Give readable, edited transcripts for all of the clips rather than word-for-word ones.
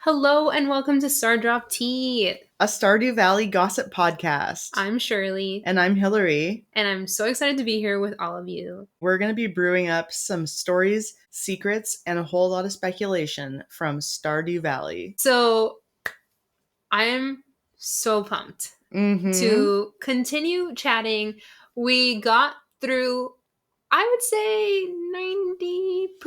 Hello and welcome to Stardrop Tea. A Stardew Valley gossip podcast. I'm Shirley. And I'm Hillary. And I'm so excited to be here with all of you. We're going to be brewing up some stories, secrets, and a whole lot of speculation from Stardew Valley. So, I am so pumped to continue chatting. We got through, I would say,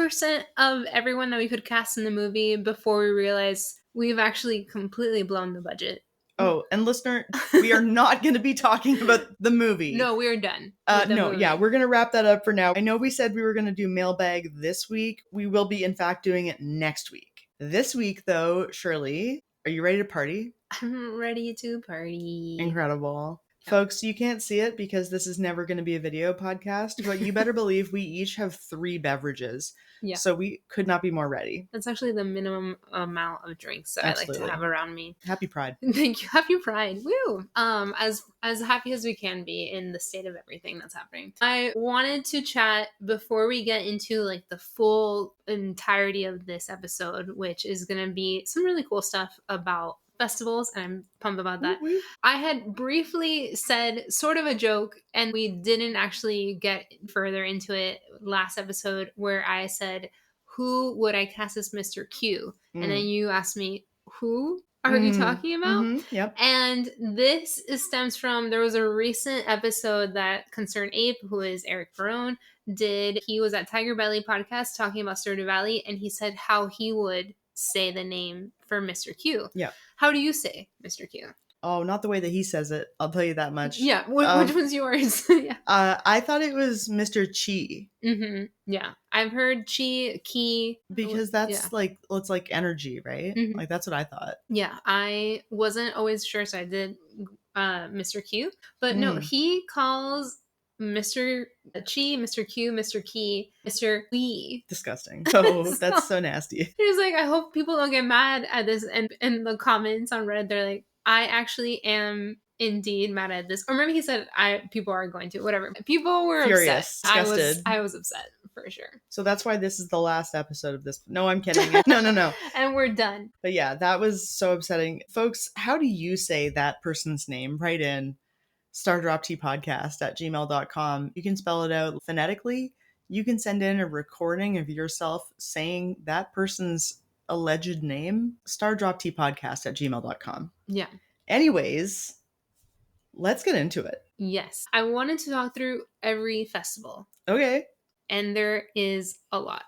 90% of everyone that we could cast in the movie before we realized we've actually completely blown the budget. Oh, and listener, we are not going to be talking about the movie. No, we are done. We're going to wrap that up for now. I know we said we were going to do mailbag this week. We will be, in fact, doing it next week. This week, though, Shirley, are you ready to party? I'm ready to party. Incredible. Folks, you can't see it because this is never going to be a video podcast, but you better believe we each have 3 beverages. Yeah. So we could not be more ready. That's actually the minimum amount of drinks that I like to have around me. Happy Pride. Thank you. Happy Pride. Woo! As happy as we can be in the state of everything that's happening. I wanted to chat before we get into like the full entirety of this episode, which is going to be some really cool stuff about festivals, and I'm pumped about that. Mm-hmm. I had briefly said sort of a joke, and we didn't actually get further into it last episode, where I said, who would I cast as Mr. Q? And then you asked me, who are you talking about? Yep. And this stems from, there was a recent episode that Concerned Ape, who is Eric Barone, did. He was at Tiger Belly podcast talking about Stardew Valley, and he said how he would say the name for Mr. Q. Yeah. How do you say Mr. Q? Oh, not the way that he says it. I'll tell you that much. Yeah. Which one's yours? Yeah. I thought it was Mr. Chi. Mm-hmm. Yeah. I've heard Chi, Ki. Because that's like, it's like energy, right? Mm-hmm. Like, that's what I thought. Yeah. I wasn't always sure, so I did Mr. Q. But no, he calls Mr. Chi, Mr. Q, Mr. Key, Mr. Wee. Disgusting. Oh, that's so nasty. He's like, I hope people don't get mad at this. And in the comments on Reddit, they're like, I actually am indeed mad at this. Or maybe he said, people are going to, whatever. People were furious, upset. disgusted. I was upset for sure. So that's why this is the last episode of this. No, I'm kidding. No. And we're done. But yeah, that was so upsetting. Folks, how do you say that person's name? Write in stardropteapodcast@gmail.com. You can spell it out phonetically. You can send in a recording of yourself saying that person's alleged name. stardropteapodcast@gmail.com. Yeah. Anyways, let's get into it. Yes. I wanted to talk through every festival. Okay. And there is a lot.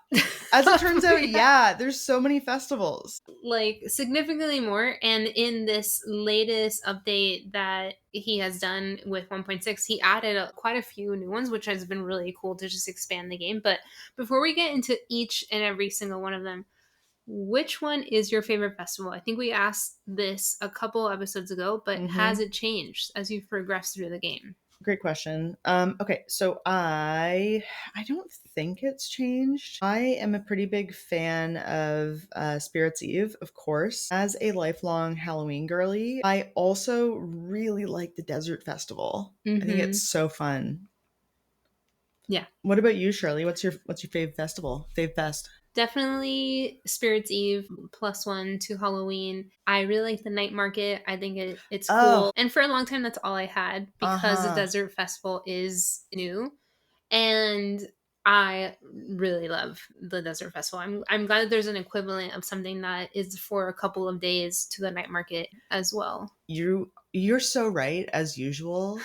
As it turns out, yeah, there's so many festivals. Like, significantly more. And in this latest update that he has done with 1.6, he added quite a few new ones, which has been really cool to just expand the game. But before we get into each and every single one of them, which one is your favorite festival? I think we asked this a couple episodes ago, but has it changed as you've progressed through the game? Great question. Okay, so I don't think it's changed. I am a pretty big fan of Spirits Eve, of course. As a lifelong Halloween girly, I also really like the Desert Festival. I think it's so fun. Yeah. What about you, Shirley? What's your fave festival? Fave fest? Definitely Spirits Eve +1 to Halloween. I really like the night market. I think it's cool. And for a long time, that's all I had because the Desert Festival is new. And I really love the Desert Festival. I'm glad that there's an equivalent of something that is for a couple of days to the night market as well. You're so right, as usual.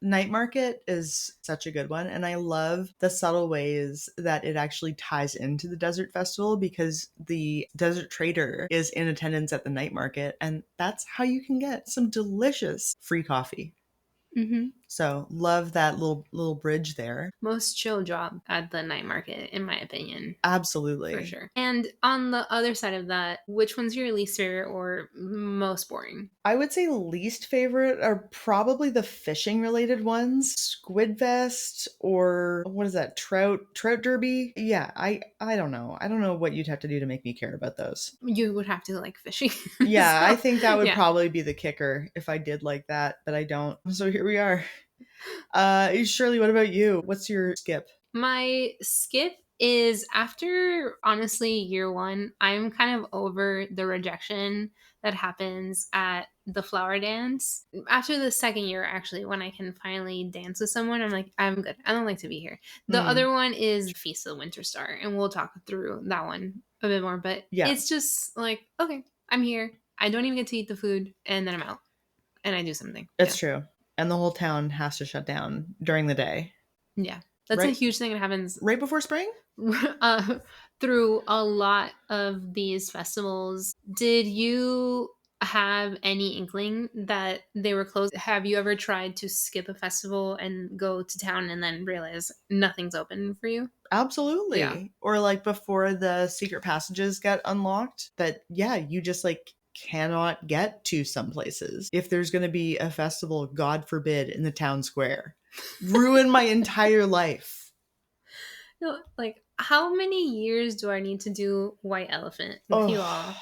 Night market is such a good one, and I love the subtle ways that it actually ties into the Desert Festival because the Desert Trader is in attendance at the night market, and that's how you can get some delicious free coffee. So love that little bridge there. Most chill job at the night market, in my opinion. Absolutely. For sure. And on the other side of that, which one's your least favorite or most boring? I would say least favorite are probably the fishing related ones. SquidFest or what is that? Trout Derby? Yeah, I don't know. I don't know what you'd have to do to make me care about those. You would have to like fishing. Yeah, so, I think that would probably be the kicker if I did like that, but I don't. So here we are. Shirley, what about you? What's your skip? My skip is after, honestly, year one, I'm kind of over the rejection that happens at the flower dance. After the second year, actually, when I can finally dance with someone, I'm like, I'm good. I don't like to be here. The other one is Feast of the Winter Star, and we'll talk through that one a bit more. But it's just like, okay, I'm here. I don't even get to eat the food, and then I'm out, and I do something. It's true. And the whole town has to shut down during the day. Yeah. That's a huge thing that happens right before spring? Through a lot of these festivals. Did you have any inkling that they were closed? Have you ever tried to skip a festival and go to town and then realize nothing's open for you? Absolutely. Yeah. Or like before the secret passages got unlocked, that, yeah, you just like cannot get to some places. If there's going to be a festival, God forbid, in the town square, ruin my entire life. No, like, how many years do I need to do White Elephant with you all?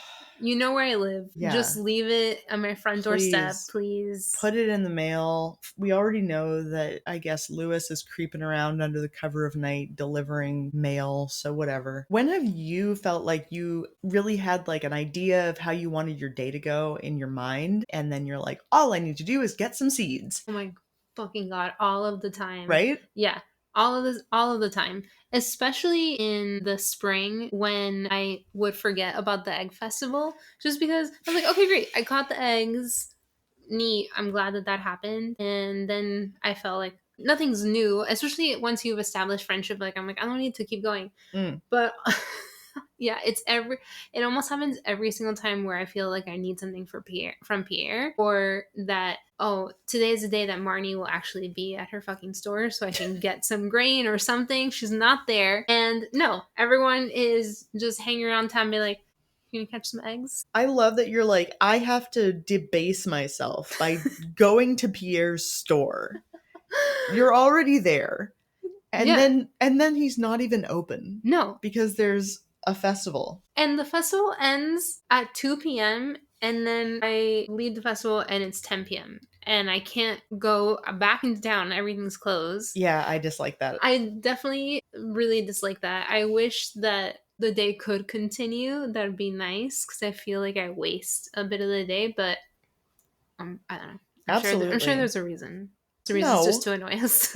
You know where I live. Yeah. Just leave it on my front doorstep, please. Put it in the mail. We already know that, I guess, Lewis is creeping around under the cover of night delivering mail, so whatever. When have you felt like you really had like an idea of how you wanted your day to go in your mind, and then you're like, all I need to do is get some seeds? Oh my fucking God, all of the time. Right? Yeah. All of the time, especially in the spring when I would forget about the egg festival, just because I was like, okay, great, I caught the eggs, neat, I'm glad that happened. And then I felt like nothing's new, especially once you've established friendship. Like, I'm like, I don't need to keep going. But yeah, it almost happens every single time where I feel like I need something from Pierre, or that, oh, today's the day that Marnie will actually be at her fucking store so I can get some grain or something. She's not there. And no, everyone is just hanging around town, be like, can you catch some eggs? I love that you're like, I have to debase myself by going to Pierre's store. You're already there. And then he's not even open. No. Because there's a festival. And the festival ends at 2 p.m. and then I leave the festival and it's 10 p.m. and I can't go back into town. Everything's closed. Yeah, I dislike that. I definitely really dislike that. I wish that the day could continue. That would be nice, because I feel like I waste a bit of the day, but I don't know. I'm sure there's a reason. The reason is just to annoy us.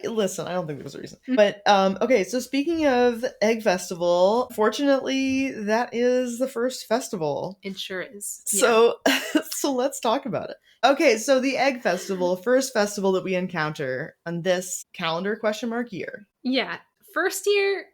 Listen, I don't think there's a reason. But okay, so speaking of Egg Festival, fortunately, that is the first festival. It sure is. So so let's talk about it. Okay, so the Egg Festival, first festival that we encounter on this calendar ? Year. Yeah, first year,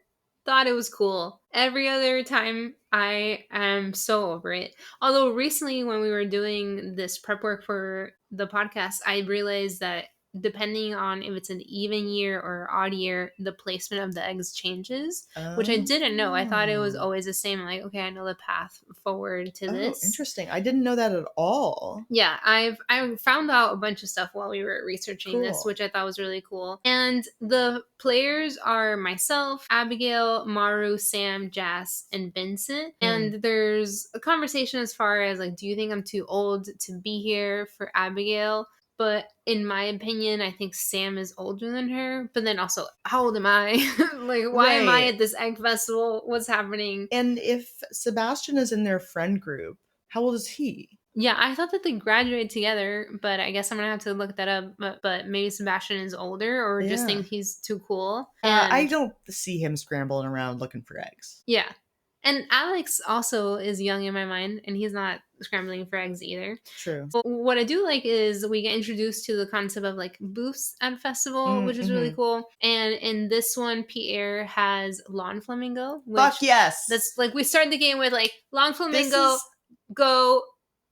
thought it was cool. Every other time, I am so over it. Although recently, when we were doing this prep work for the podcast, I realized that depending on if it's an even year or odd year, the placement of the eggs changes, which I didn't know. I thought it was always the same. Like, okay, I know the path forward to this. Interesting. I didn't know that at all. Yeah, I found out a bunch of stuff while we were researching this, which I thought was really cool. And the players are myself, Abigail, Maru, Sam, Jas, and Vincent. And there's a conversation as far as like, do you think I'm too old to be here for Abigail? But in my opinion, I think Sam is older than her. But then also, how old am I? Like, why am I at this egg festival? What's happening? And if Sebastian is in their friend group, how old is he? Yeah, I thought that they graduated together, but I guess I'm going to have to look that up. But maybe Sebastian is older, or just think he's too cool. I don't see him scrambling around looking for eggs. Yeah. And Alex also is young in my mind, and he's not scrambling for eggs either. True. But what I do like is we get introduced to the concept of like booths at a festival, which is really cool. And in this one, Pierre has lawn flamingo. Fuck yes! That's like, we start the game with like, lawn flamingo, go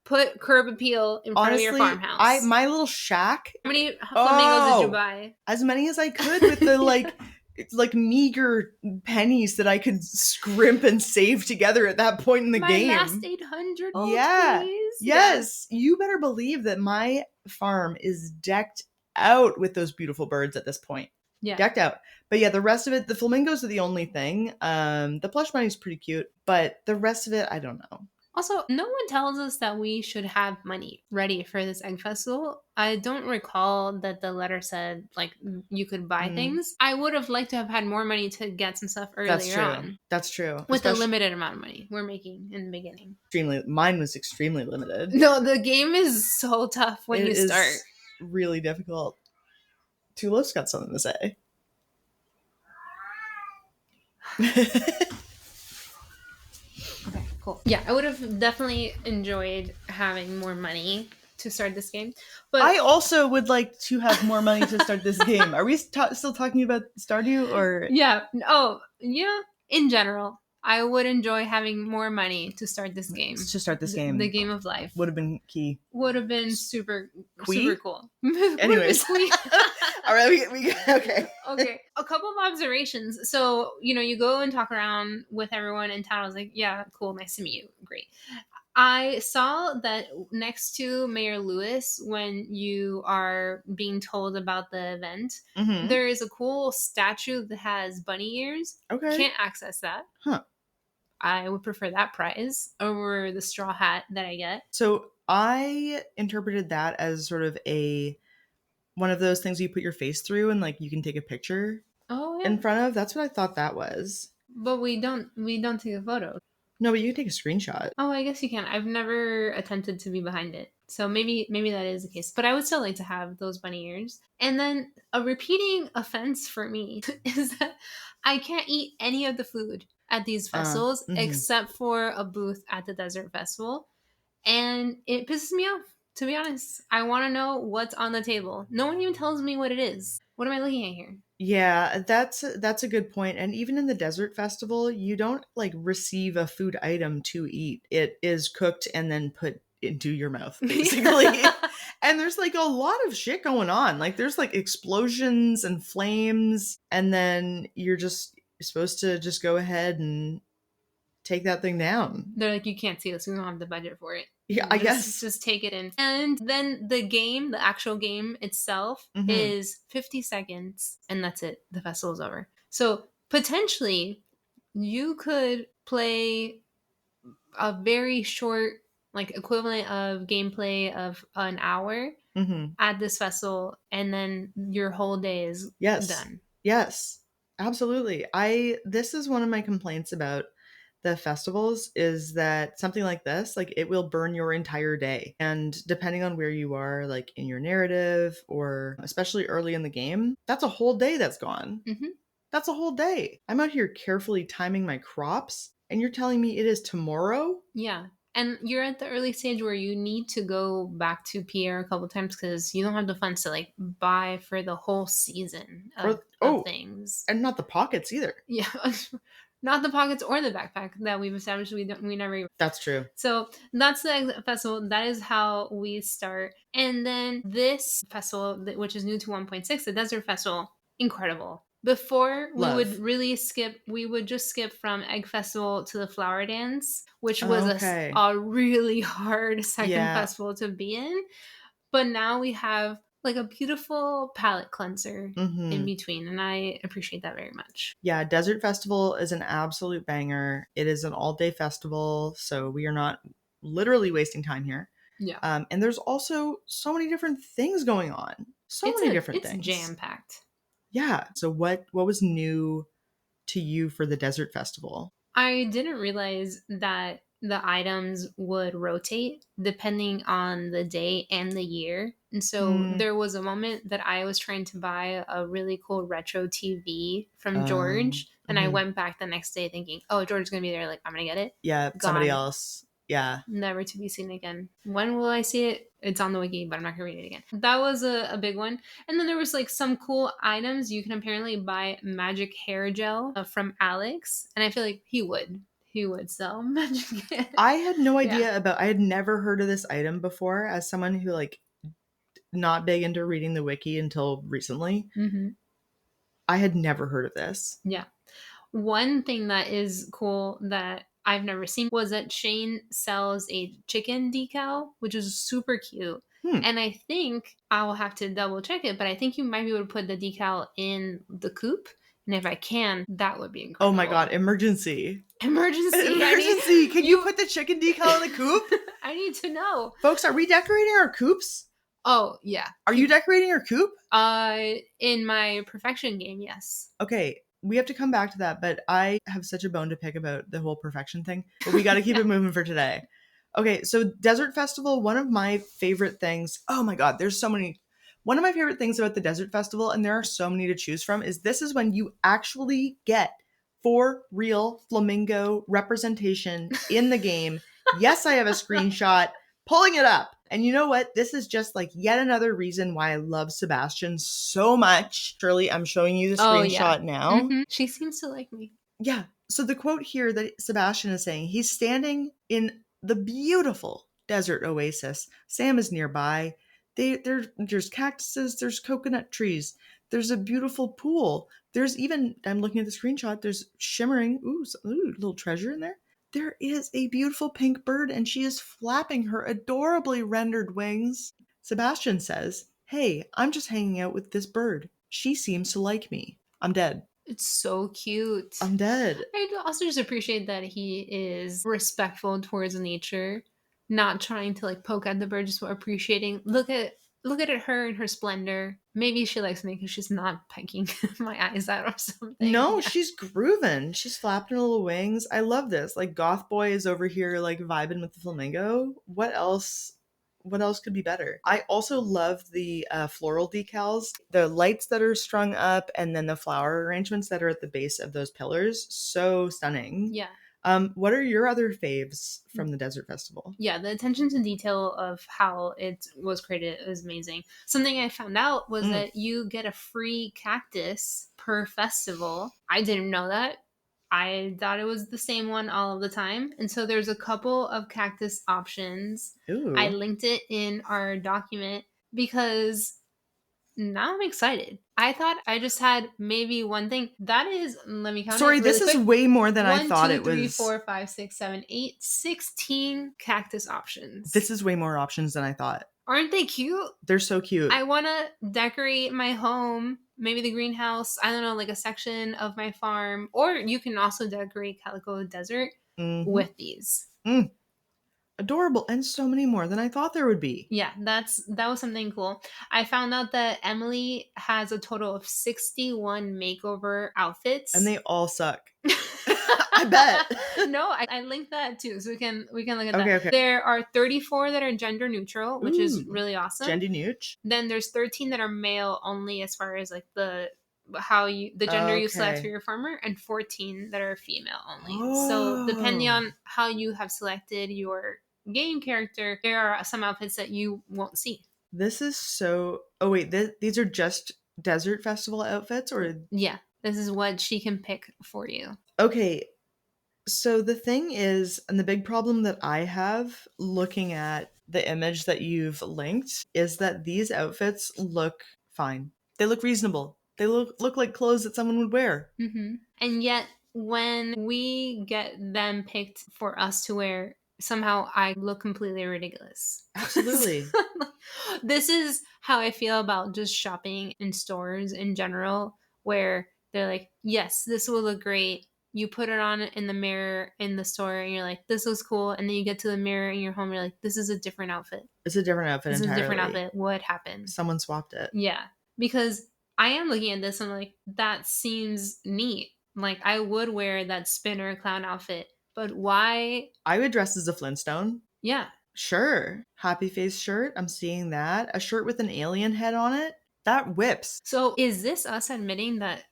put curb appeal in front of your farmhouse. My little shack. How many flamingos did you buy? As many as I could with the like meager pennies that I could scrimp and save together at that point in the game. My last 800. Oh, yeah. Please. Yes. You better believe that my farm is decked out with those beautiful birds at this point. Yeah. Decked out. But yeah, the rest of it, the flamingos are the only thing. The plush bunny's pretty cute, but the rest of it, I don't know. Also, no one tells us that we should have money ready for this egg festival. I don't recall that the letter said, like, you could buy Mm, things. I would have liked to have had more money to get some stuff that's earlier true. on That's true. with the Especially limited amount of money we're making in the beginning. mine was extremely limited. No, the game is so tough when It you start. is really difficult. Tulip's got something to say. Okay, cool. Yeah, I would have definitely enjoyed having more money to start this game. But I also would like to have more money to start this game. Are we still talking about Stardew or? yeah, oh, yeah, in general, I would enjoy having more money to start this game. To start this game. The game of life Would have been key. would have been super Quee? cool. Anyways. All right, we okay. Okay, a couple of observations. So, you go and talk around with everyone in town. I was like, yeah, cool, nice to meet you. Great. I saw that next to Mayor Lewis, when you are being told about the event, there is a cool statue that has bunny ears. Okay. Can't access that. Huh. I would prefer that prize over the straw hat that I get. So I interpreted that as sort of one of those things you put your face through and like you can take a picture in front of. That's what I thought that was. But we don't take a photo. No, but you can take a screenshot. Oh, I guess you can. I've never attempted to be behind it. So maybe that is the case. But I would still like to have those bunny ears. And then a repeating offense for me is that I can't eat any of the food at these festivals except for a booth at the Desert Festival. And it pisses me off, to be honest. I want to know what's on the table. No one even tells me what it is. What am I looking at here? Yeah, that's a good point. And even in the Desert Festival, you don't like receive a food item to eat. It is cooked and then put into your mouth, basically. And there's like a lot of shit going on. Like there's like explosions and flames, and then you're supposed to just go ahead and take that thing down. They're like, you can't see this. We don't have the budget for it. Yeah, I guess. Just take it in. And then the actual game itself is 50 seconds, and that's it. The festival's over. So potentially, you could play a very short, like equivalent of gameplay of an hour at this festival, and then your whole day is done. Yes, absolutely. This is one of my complaints about the festivals is that something like this, like it will burn your entire day. And depending on where you are, like in your narrative or especially early in the game, that's a whole day that's gone. That's a whole day. I'm out here carefully timing my crops and you're telling me it is tomorrow? Yeah. And you're at the early stage where you need to go back to Pierre a couple times because you don't have the funds to like buy for the whole season of things. And not the pockets either. Yeah. Not the pockets or the backpack that we've established. We never. That's true. So that's the festival. That is how we start. And then this festival, which is new to 1.6, the Desert Festival, incredible. Before we would just skip from Egg Festival to the Flower Dance, which was a really hard second festival to be in. But now we have like a beautiful palate cleanser in between, and I appreciate that very much. Yeah, Desert Festival is an absolute banger. It is an all-day festival, so we are not literally wasting time here. Yeah. And there's also so many different things going on. It's jam-packed. Yeah. So what was new to you for the Desert Festival? I didn't realize that the items would rotate depending on the day and the year. And so there was a moment that I was trying to buy a really cool retro TV from George. And I went back the next day thinking, oh, George is going to be there. Like, I'm going to get it. Yeah. Gone. Somebody else. Yeah. Never to be seen again. When will I see it? It's on the wiki, but I'm not going to read it again. That was a big one. And then there was like some cool items. You can apparently buy magic hair gel from Alex. And I feel like he would sell magic hair. I had no idea I had never heard of this item before as someone who like not big into reading the wiki until recently. I had never heard of this. Yeah. One thing that is cool that I've never seen was that Shane sells a chicken decal, which is super cute. And I think I will have to double check it, but I think you might be able to put the decal in the coop And if I can, that would be Oh incredible. my god, emergency. Emergency. Emergency. Can you put the chicken decal in the coop? I need to know. Folks, are we decorating our coops? Oh, yeah. Are you decorating your coop? In my perfection game, yes. Okay, we have to come back to that, but I have such a bone to pick about the whole perfection thing. But we got to keep it moving for today. Okay, so Desert Festival, one of my favorite things. Oh my god, there's so many. One of my favorite things about the Desert Festival, and there are so many to choose from, is this is when you actually get for real flamingo representation in the game. Yes, I have a screenshot. Pulling it up. And you know what? This is just like yet another reason why I love Sebastian so much. Shirley, I'm showing you the screenshot now. Mm-hmm. She seems to like me. Yeah. So the quote here that Sebastian is saying, he's standing in the beautiful desert oasis. Sam is nearby. There's cactuses, there's coconut trees, there's a beautiful pool. There's even, I'm looking at the screenshot, there's shimmering, little treasure in there. There is a beautiful pink bird, and she is flapping her adorably rendered wings. Sebastian says, "Hey, I'm just hanging out with this bird. She seems to like me. I'm dead." It's so cute. I'm dead. I also just appreciate that he is respectful towards nature, not trying to like poke at the bird, just appreciating. Look at her in her splendor. Maybe she likes me because she's not pecking my eyes out or something. No, Yeah. she's grooving. She's flapping her little wings. I love this. Like Goth Boy is over here like vibing with the flamingo. What else? What else could be better? I also love the floral decals, the lights that are strung up, and then the flower arrangements that are at the base of those pillars. So stunning. Yeah. What are your other faves from the Desert Festival? Yeah, the attention to detail of how it was created is amazing. Something I found out was that you get a free cactus per festival. I didn't know that. I thought it was the same one all of the time. And so there's a couple of cactus options. Ooh. I linked it in our document because now I'm excited. I thought I just had maybe one thing. That is, let me count. Sorry, it this really is quick. way more than 1, I thought 2, it 3, was. 4, 5, 6, 7, 8, 16 cactus options. This is way more options than I thought. Aren't they cute? They're so cute. I want to decorate my home, maybe the greenhouse, I don't know, like a section of my farm. Or you can also decorate Calico Desert with these. Adorable, and so many more than I thought there would be. Yeah, that was something cool. I found out that Emily has a total of 61 makeover outfits. And they all suck. I bet. No, I linked that too, so we can look at that. Okay. There are 34 that are gender neutral, which is really awesome. Gender neutral. Then there's 13 that are male only, as far as like the gender you select for your farmer, and 14 that are female only. Oh. So depending on how you have selected your game character, there are some outfits that you won't see. This is so... Oh wait, these are just Desert Festival outfits, or... Yeah, this is what she can pick for you. Okay, so the thing is, and the big problem that I have looking at the image that you've linked, is that these outfits look fine. They look reasonable. They look like clothes that someone would wear. Mm-hmm. And yet, when we get them picked for us to wear, somehow I look completely ridiculous. Absolutely. This is how I feel about just shopping in stores in general, where they're like, yes, this will look great. You put it on in the mirror in the store and you're like, this looks cool. And then you get to the mirror in your home, you're like, this is a different outfit. It's a different outfit entirely. It's a different outfit. What happened? Someone swapped it. Yeah. Because I am looking at this and I'm like, that seems neat. Like, I would wear that spinner clown outfit, but why? I would dress as a Flintstone. Yeah. Sure. Happy face shirt. I'm seeing that. A shirt with an alien head on it. That whips. So is this us admitting that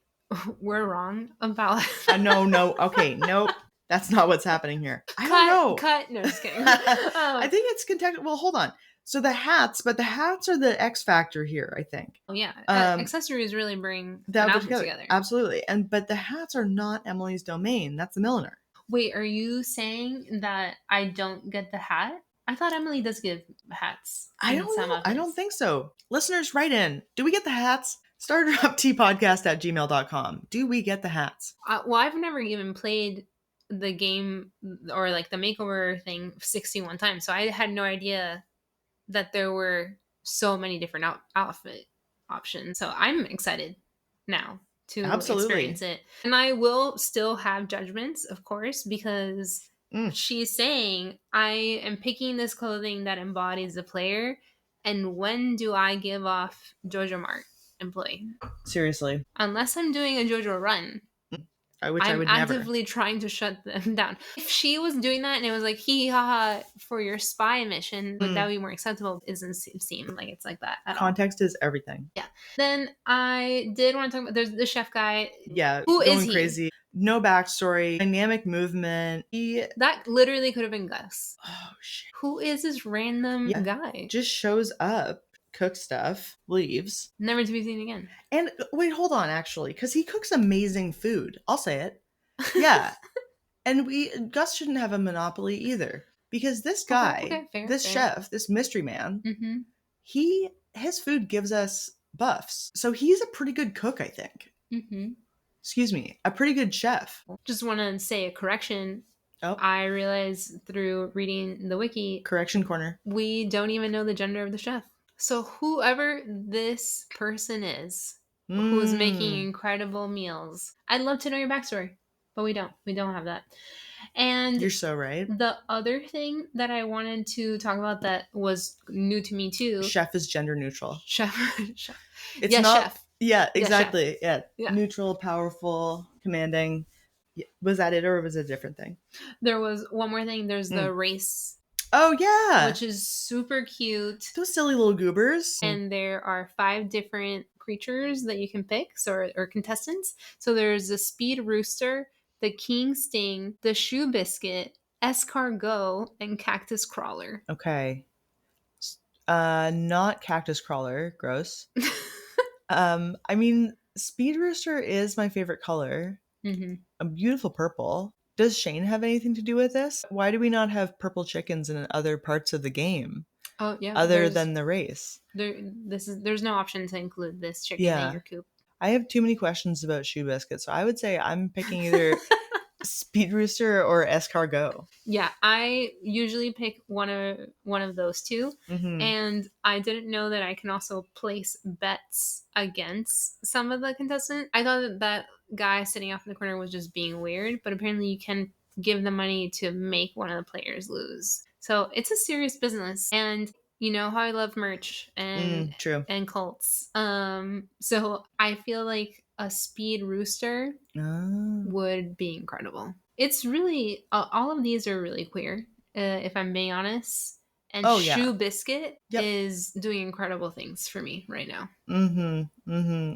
we're wrong about... No. Okay, nope. That's not what's happening here. I don't know. Cut. No, just kidding. I think it's contextual. Well, hold on. So the hats are the X factor here, I think. Oh, yeah. Accessories really bring the outfit together. Absolutely. But the hats are not Emily's domain. That's the milliner. Wait, are you saying that I don't get the hat? I thought Emily does give hats. I don't know. I don't think so. Listeners, write in. Do we get the hats? StarderUpTeapodcast@gmail.com. Do we get the hats? Well, I've never even played the game or like the makeover thing 61 times, so I had no idea that there were so many different outfit options. So I'm excited now to Absolutely. experience it. And I will still have judgments, of course, because Mm, she's saying, I am picking this clothing that embodies the player. And when do I give off Jojo Mart employee? seriously. Unless I'm doing a Jojo run, Which I I'm would never. actively trying to shut them down. If she was doing that and it was like, hee hee ha ha, for your spy mission, would that be more acceptable? It doesn't seem like it's like that at all. Context is everything. Yeah. Then I did want to talk about, there's the chef guy. Yeah, Who is going he? crazy. No backstory, dynamic movement. That literally could have been Gus. Oh shit. Who is this random guy? Just shows up, cooks stuff, leaves. Never to be seen again. And wait, hold on, actually, because he cooks amazing food. I'll say it. Yeah. And Gus shouldn't have a monopoly either. Because this guy, Okay, fair, this fair. chef, this mystery man, Mm-hmm. his food gives us buffs. So he's a pretty good cook, I think. Mm-hmm. Excuse me, a pretty good chef. Just want to say a correction. Oh, I realized through reading the wiki, correction corner. we don't even know the gender of the chef. So whoever this person is, who's making incredible meals, I'd love to know your backstory, but we don't. We don't have that. And You're so right. the other thing that I wanted to talk about that was new to me too. Chef is gender neutral. Chef. It's yeah, not. chef. Yeah, exactly. Yeah. Neutral, powerful, commanding. Was that it, or was it a different thing? There was one more thing. There's the race. Oh yeah, which is super cute. Those silly little goobers. And there are 5 different creatures that you can pick, or contestants. So there's the speed rooster, the king sting, the shoe biscuit, escargot, and cactus crawler. Okay. Not cactus crawler. Gross. I mean, speed rooster is my favorite color. Mm-hmm. A beautiful purple. Does Shane have anything to do with this? Why do we not have purple chickens in other parts of the game? Oh yeah. Other than the race. There's no option to include this chicken in your coop. I have too many questions about shoe biscuit, so I would say I'm picking either speed rooster or escargot. Yeah, I usually pick one of those two, and I didn't know that I can also place bets against some of the contestants. I thought that guy sitting off in the corner was just being weird, but apparently you can give the money to make one of the players lose. So it's a serious business, and you know how I love merch and and cults. So I feel like a speed rooster would be incredible. It's really all of these are really queer, if I'm being honest. And Shoe Biscuit is doing incredible things for me right now.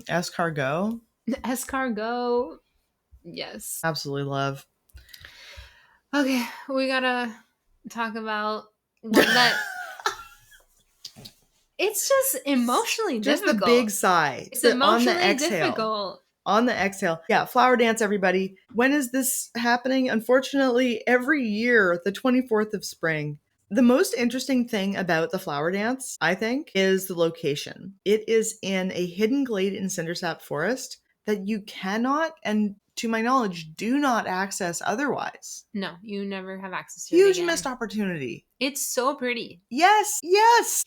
Escargot. Escargot, yes, absolutely love. Okay, we gotta talk about one that. It's just emotionally difficult. Just the big sigh. It's emotionally difficult. On the exhale. Yeah, flower dance, everybody. When is this happening? Unfortunately, every year, the 24th of spring. The most interesting thing about the flower dance, I think, is the location. It is in a hidden glade in Cindersap Forest that you cannot, and to my knowledge, do not access otherwise. No, you never have access to Huge missed opportunity. It's so pretty. Yes.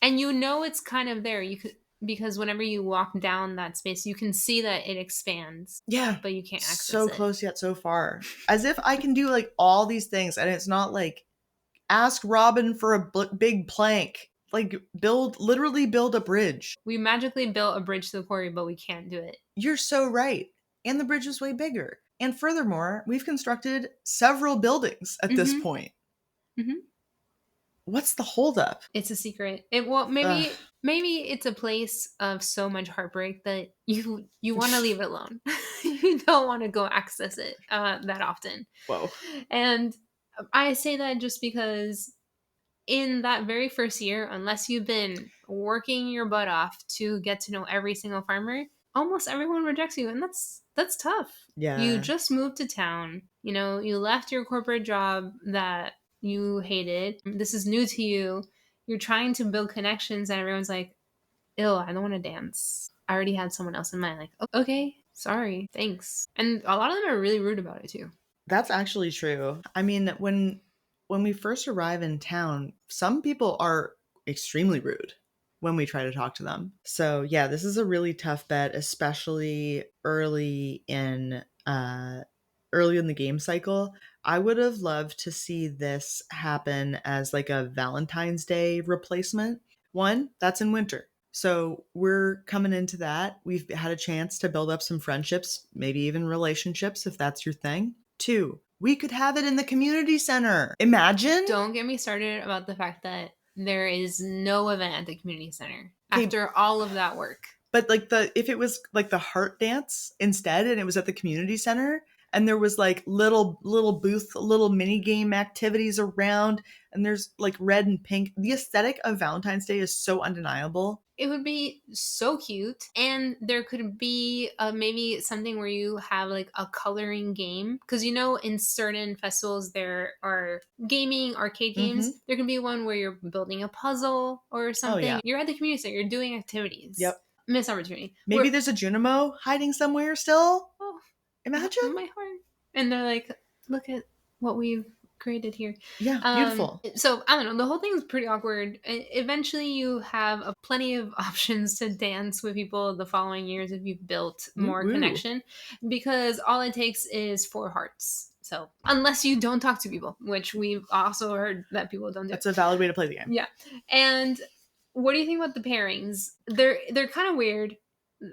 And you know it's kind of there. You could, because whenever you walk down that space, you can see that it expands. Yeah. But you can't access so it. Close yet so far. As if I can do like all these things and it's not like ask Robin for a big plank. Like literally build a bridge. We magically built a bridge to the quarry, but we can't do it. You're so right. And the bridge is way bigger. And furthermore, we've constructed several buildings at this point. What's the holdup? It's a secret. Maybe it's a place of so much heartbreak that you want to leave it alone. You don't want to go access it that often. Whoa. And I say that just because in that very first year, unless you've been working your butt off to get to know every single farmer, almost everyone rejects you, and that's tough. Yeah. You just moved to town. You know, you left your corporate job that you hated. This is new to you. You're trying to build connections, and everyone's like, ew, I don't want to dance. I already had someone else in mind. Like, okay, sorry, thanks. And a lot of them are really rude about it too. That's actually true. I mean, when we first arrive in town, some people are extremely rude. when we try to talk to them. So yeah, this is a really tough bet, especially early in the game cycle. I would have loved to see this happen as like a Valentine's Day replacement. One, that's in winter. So we're coming into that. We've had a chance to build up some friendships, maybe even relationships if that's your thing. Two, we could have it in the community center. Imagine. Don't get me started about the fact that there is no event at the community center Okay. after all of that work. But like if it was like the heart dance instead and it was at the community center and there was like little booth, little mini game activities around and there's like red and pink. The aesthetic of Valentine's Day is so undeniable. It would be so cute. And there could be maybe something where you have like a coloring game. Because, you know, in certain festivals, there are gaming, arcade games. Mm-hmm. There can be one where you're building a puzzle or something. Oh, yeah. You're at the community center. You're doing activities. Yep. Missed opportunity. Maybe there's a Junimo hiding somewhere still. Oh, imagine. My heart. And they're like, look at what we've created here. Yeah, beautiful. So I don't know, the whole thing is pretty awkward. Eventually you have plenty of options to dance with people the following years if you've built more connection, because all it takes is 4 hearts. So unless you don't talk to people, which we've also heard that people don't do. That's a valid way to play the game. Yeah. And what do you think about the pairings? They're kind of weird,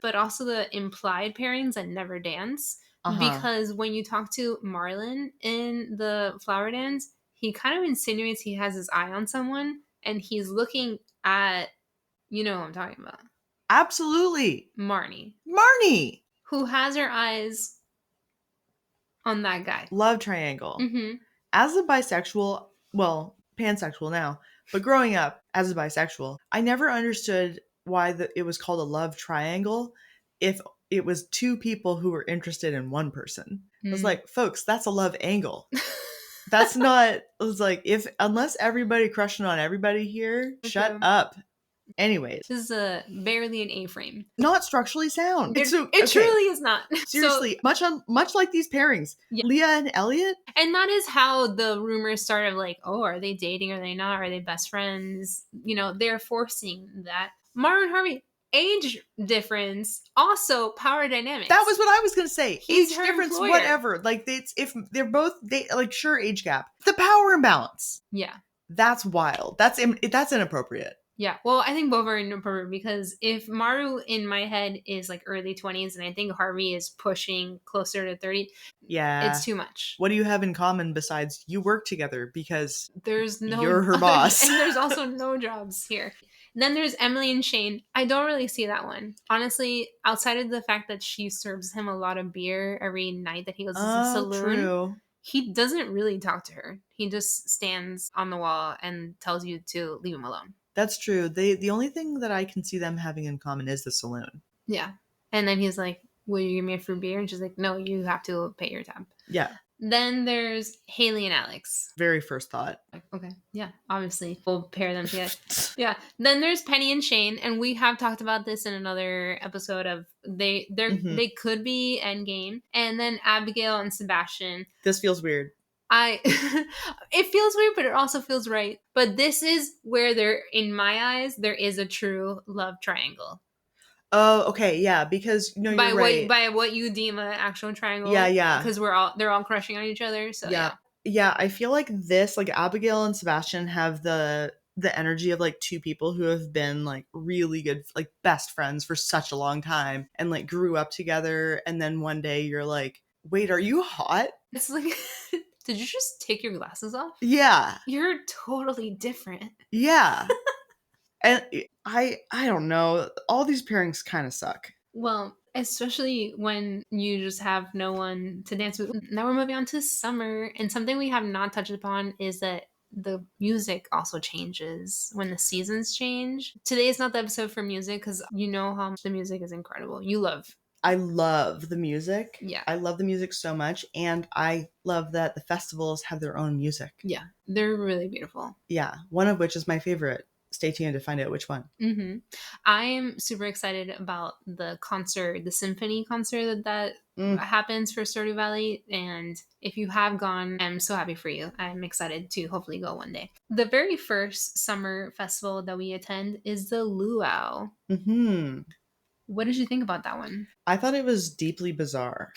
but also the implied pairings that never dance. Because when you talk to Marlon in the flower dance, he kind of insinuates he has his eye on someone and he's looking at, you know what I'm talking about. Absolutely. Marnie. Who has her eyes on that guy. Love triangle. Mm-hmm. As a bisexual, well, pansexual now, but growing up as a bisexual, I never understood why it was called a love triangle if it was 2 people who were interested in one person. I was like, folks, that's a love angle. That's not, it was like, unless everybody crushing on everybody here, shut up. Anyways. This is barely an A-frame. Not structurally sound. It truly is not. Seriously, much like these pairings. Yeah. Leah and Elliot. And that is how the rumors started, like, oh, are they dating? Are they not? Are they best friends? You know, they're forcing that. Maru and Harvey, age difference, also power dynamics. That was what I was gonna say. He's age difference, employer. Whatever. Like if they're both like sure age gap, the power imbalance. Yeah, that's wild. That's inappropriate. Yeah, well, I think both are inappropriate because if Maru in my head is like early 20s and I think Harvey is pushing closer to 30, yeah, it's too much. What do you have in common besides you work together because you're her boss, and there's also no jobs here. Then there's Emily and Shane. I don't really see that one. Honestly, outside of the fact that she serves him a lot of beer every night that he goes to the saloon, true. He doesn't really talk to her. He just stands on the wall and tells you to leave him alone. That's true. The only thing that I can see them having in common is the saloon. Yeah. And then he's like, will you give me a free beer? And she's like, no, you have to pay your tab. Yeah. Then there's Haley and Alex. Very first thought. Okay. Yeah. Obviously. We'll pair them together. Yeah. Then there's Penny and Shane. And we have talked about this in another episode of they could be endgame. And then Abigail and Sebastian. This feels weird. It feels weird, but it also feels right. But this is where in my eyes, there is a true love triangle. Oh, okay, yeah, because you're right. By what you deem an actual triangle. Yeah. Because they're all crushing on each other. So yeah. I feel like this, like Abigail and Sebastian, have the energy of like 2 people who have been like really good, like best friends for such a long time, and like grew up together, and then one day you're like, wait, are you hot? It's like, did you just take your glasses off? Yeah, you're totally different. Yeah. And I don't know. All these pairings kind of suck. Well, especially when you just have no one to dance with. Now we're moving on to summer. And something we have not touched upon is that the music also changes when the seasons change. Today is not the episode for music because you know how much the music is incredible. I love the music. Yeah. I love the music so much. And I love that the festivals have their own music. Yeah. They're really beautiful. Yeah. One of which is my favorite. stay tuned to find out which one. Mm-hmm. I am super excited about the concert, the symphony concert that happens for Stardew Valley. And if you have gone, I'm so happy for you. I'm excited to hopefully go one day. The very first summer festival that we attend is the Luau. Mm-hmm. What did you think about that one? I thought it was deeply bizarre.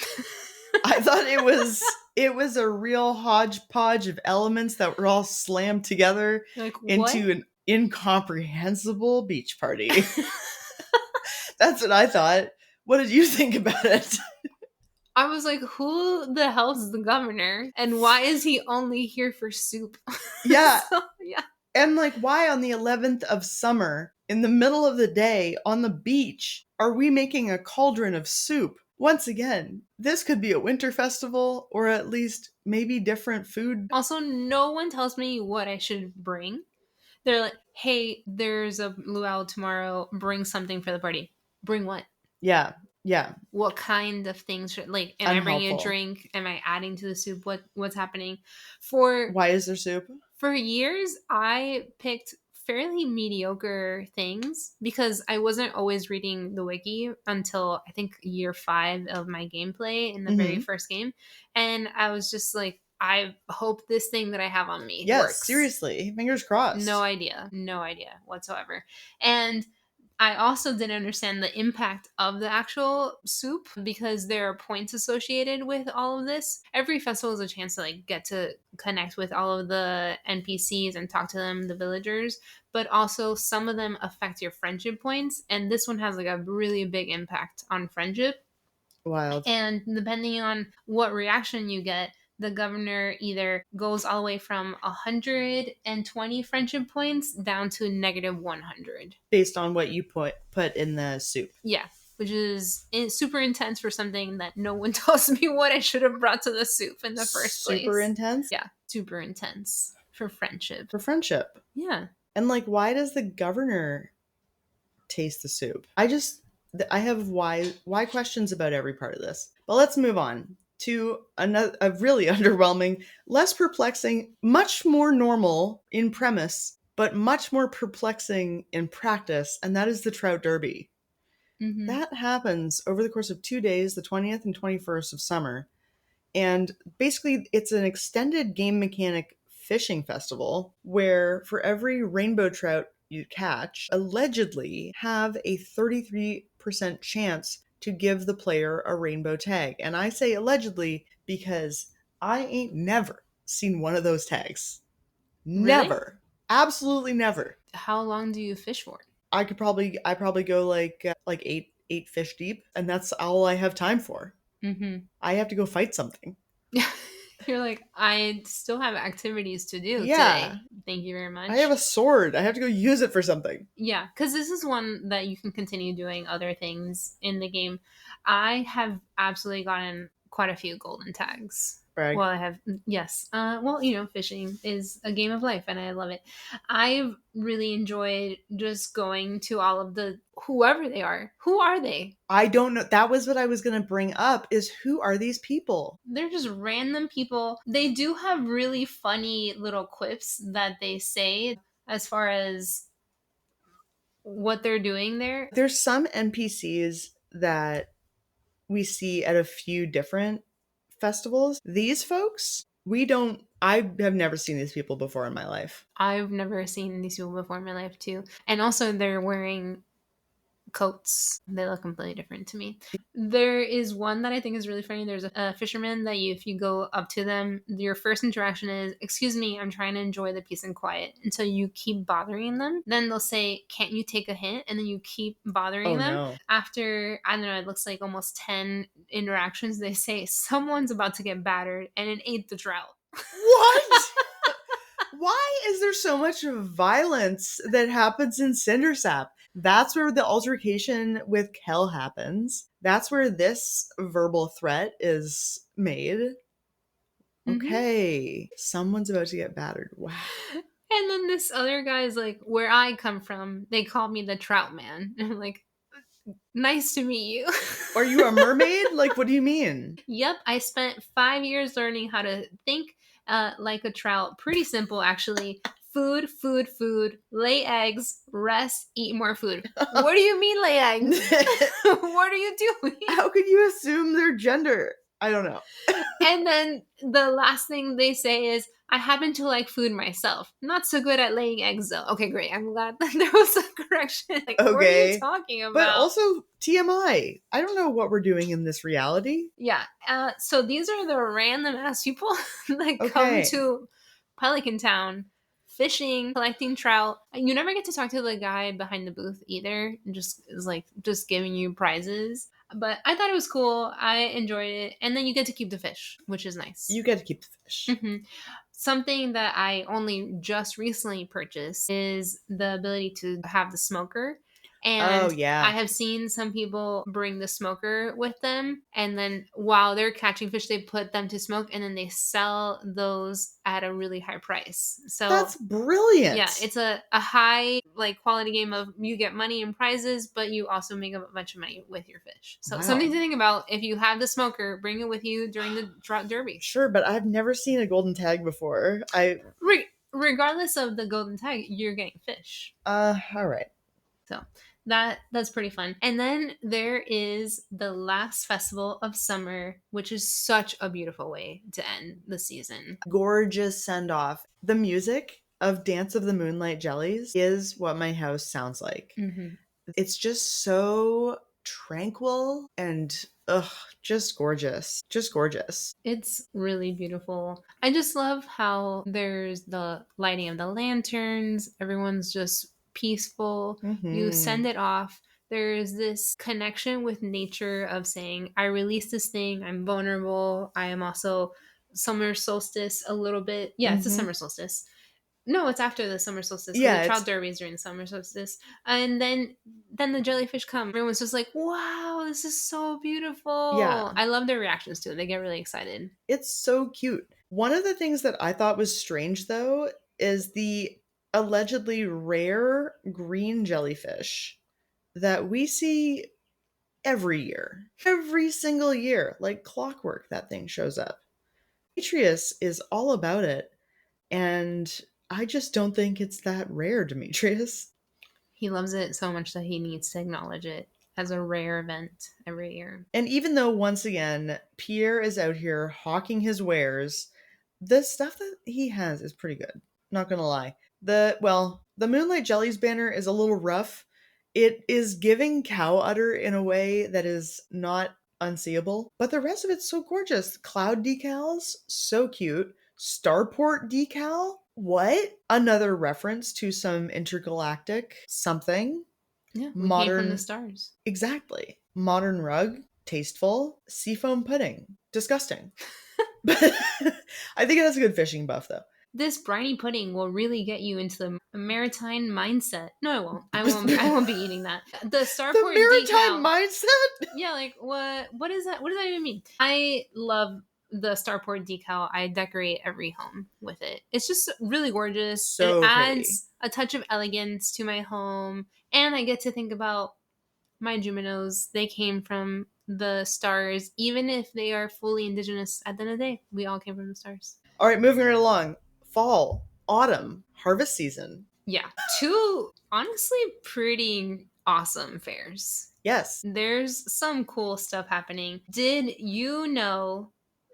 I thought it was a real hodgepodge of elements that were all slammed together Like, into an incomprehensible beach party. That's what I thought. What did you think about it? I was like, who the hell's the governor? And why is he only here for soup? Yeah. Yeah. And like, why on the 11th of summer, in the middle of the day, on the beach, are we making a cauldron of soup? Once again, this could be a winter festival, or at least maybe different food. Also, no one tells me what I should bring. They're like, hey, there's a luau tomorrow. Bring something for the party. Bring what? Yeah. Yeah. What kind of things should, like, am I bringing a drink? Am I adding to the soup? What's happening? Why is there soup? For years, I picked fairly mediocre things because I wasn't always reading the wiki until I think year 5 of my gameplay in the very first game. And I was just like, I hope this thing that I have on me works. Seriously. Fingers crossed. No idea whatsoever. And I also didn't understand the impact of the actual soup because there are points associated with all of this. Every festival is a chance to like get to connect with all of the NPCs and talk to them, the villagers, but also some of them affect your friendship points. And this one has like a really big impact on friendship. Wild. And depending on what reaction you get, the governor either goes all the way from 120 friendship points down to negative 100. Based on what you put in the soup. Yeah, which is super intense for something that no one tells me what I should have brought to the soup in the first place. Super intense? Yeah, super intense for friendship. For friendship. Yeah. And like, why does the governor taste the soup? I have why questions about every part of this. But let's move on to a really underwhelming, less perplexing, much more normal in premise, but much more perplexing in practice, and that is the Trout Derby. Mm-hmm. That happens over the course of 2 days, the 20th and 21st of summer. And basically, it's an extended game mechanic fishing festival where for every rainbow trout you catch, allegedly have a 33% chance to give the player a rainbow tag. And I say allegedly because I ain't never seen one of those tags. Never. Really? Absolutely never. How long do you fish for? I probably go like 8 fish deep, and that's all I have time for. Mm-hmm. I have to go fight something. You're like, I still have activities to do today. Thank you very much. I have a sword. I have to go use it for something. Yeah, because this is one that you can continue doing other things in the game. I have absolutely gotten quite a few golden tags. Brag. Well, I have, yes. Well, you know, fishing is a game of life, and I love it. I've really enjoyed just going to all of the, whoever they are. Who are they? I don't know. That was what I was going to bring up, is who are these people? They're just random people. They do have really funny little quips that they say as far as what they're doing there. There's some NPCs that we see at a few different festivals. These folks, I have never seen these people before in my life. I've never seen these people before in my life too. And also they're wearing coats. They look completely different to me. There is one that I think is really funny. There's a fisherman that if you go up to them, your first interaction is, excuse me, I'm trying to enjoy the peace and quiet, until you keep bothering them. Then they'll say, can't you take a hint? And then you keep bothering them. No. After, I don't know, it looks like almost 10 interactions, they say, someone's about to get battered, and it ain't the drought. What? Why is there so much violence that happens in Cindersap? That's where the altercation with Kel happens. That's where this verbal threat is made. Mm-hmm. Okay, someone's about to get battered. Wow. And then this other guy's like, where I come from, they call me the Trout Man. And I'm like, nice to meet you. Are you a mermaid? Like, what do you mean? Yep, I spent 5 years learning how to think like a trout. Pretty simple, actually. food, food, food, lay eggs, rest, eat more food. What do you mean lay eggs? What are you doing? How could you assume their gender? I don't know. And then the last thing they say is, I happen to like food myself. Not so good at laying eggs though. Okay, great. I'm glad that there was a correction. Like, what are you Okay. talking about? But also TMI. I don't know what we're doing in this reality. Yeah. So these are the random ass people that come Okay. to Pelican Town fishing, collecting trout. You never get to talk to the guy behind the booth either. And just is like just giving you prizes. But I thought it was cool. I enjoyed it. And then you get to keep the fish, which is nice. You get to keep the fish. hmm Something that I only just recently purchased is the ability to have the smoker. And Oh, yeah. I have seen some people bring the smoker with them. And then while they're catching fish, they put them to smoke and then they sell those at a really high price. So That's brilliant. yeah, it's a high like quality game of you get money and prizes, but you also make a bunch of money with your fish. So Wow. something to think about. If you have the smoker, bring it with you during the trout derby. Sure, but I've never seen a golden tag before. Regardless of the golden tag, you're getting fish. All right. So that's pretty fun. And then there is the last festival of summer, which is such a beautiful way to end the season. Gorgeous send off. The music of Dance of the Moonlight Jellies is what my house sounds like. Mm-hmm. It's just so tranquil and just gorgeous. Just gorgeous. It's really beautiful. I just love how there's the lighting of the lanterns. Everyone's just peaceful. Mm-hmm. You send it off. There's this connection with nature of saying, I release this thing. I'm vulnerable. I am also summer solstice a little bit. Yeah, it's the summer solstice. No, it's after the summer solstice. Yeah, the trout derby is during the summer solstice, and then the jellyfish come. Everyone's just like, "Wow, this is so beautiful!" Yeah. I love their reactions to it. They get really excited. It's so cute. One of the things that I thought was strange, though, is the allegedly rare green jellyfish that we see every year. Every single year. Like clockwork, that thing shows up. Demetrius is all about it. And I just don't think it's that rare, Demetrius. He loves it so much that he needs to acknowledge it as a rare event every year. And even though, once again, Pierre is out here hawking his wares, the stuff that he has is pretty good. Not gonna lie. The Moonlight Jellies banner is a little rough. It is giving cow udder in a way that is not unseeable, but the rest of it's so gorgeous. Cloud decals, so cute. Starport decal? What? Another reference to some intergalactic something. Yeah, we came from the stars. Exactly. Modern rug, tasteful. Seafoam pudding, disgusting. But I think it has a good fishing buff, though. This briny pudding will really get you into the maritime mindset. No, it won't. I won't be eating that. The Starport The maritime decal, mindset? Yeah, like what is that? What does that even mean? I love the Starport decal. I decorate every home with it. It's just really gorgeous. So it adds pretty. a touch of elegance to my home, and I get to think about my Juminos. They came from the stars, even if they are fully indigenous. At the end of the day, we all came from the stars. All right, moving right along. Fall, autumn, harvest season. Yeah, two honestly pretty awesome fairs. Yes. There's some cool stuff happening. Did you know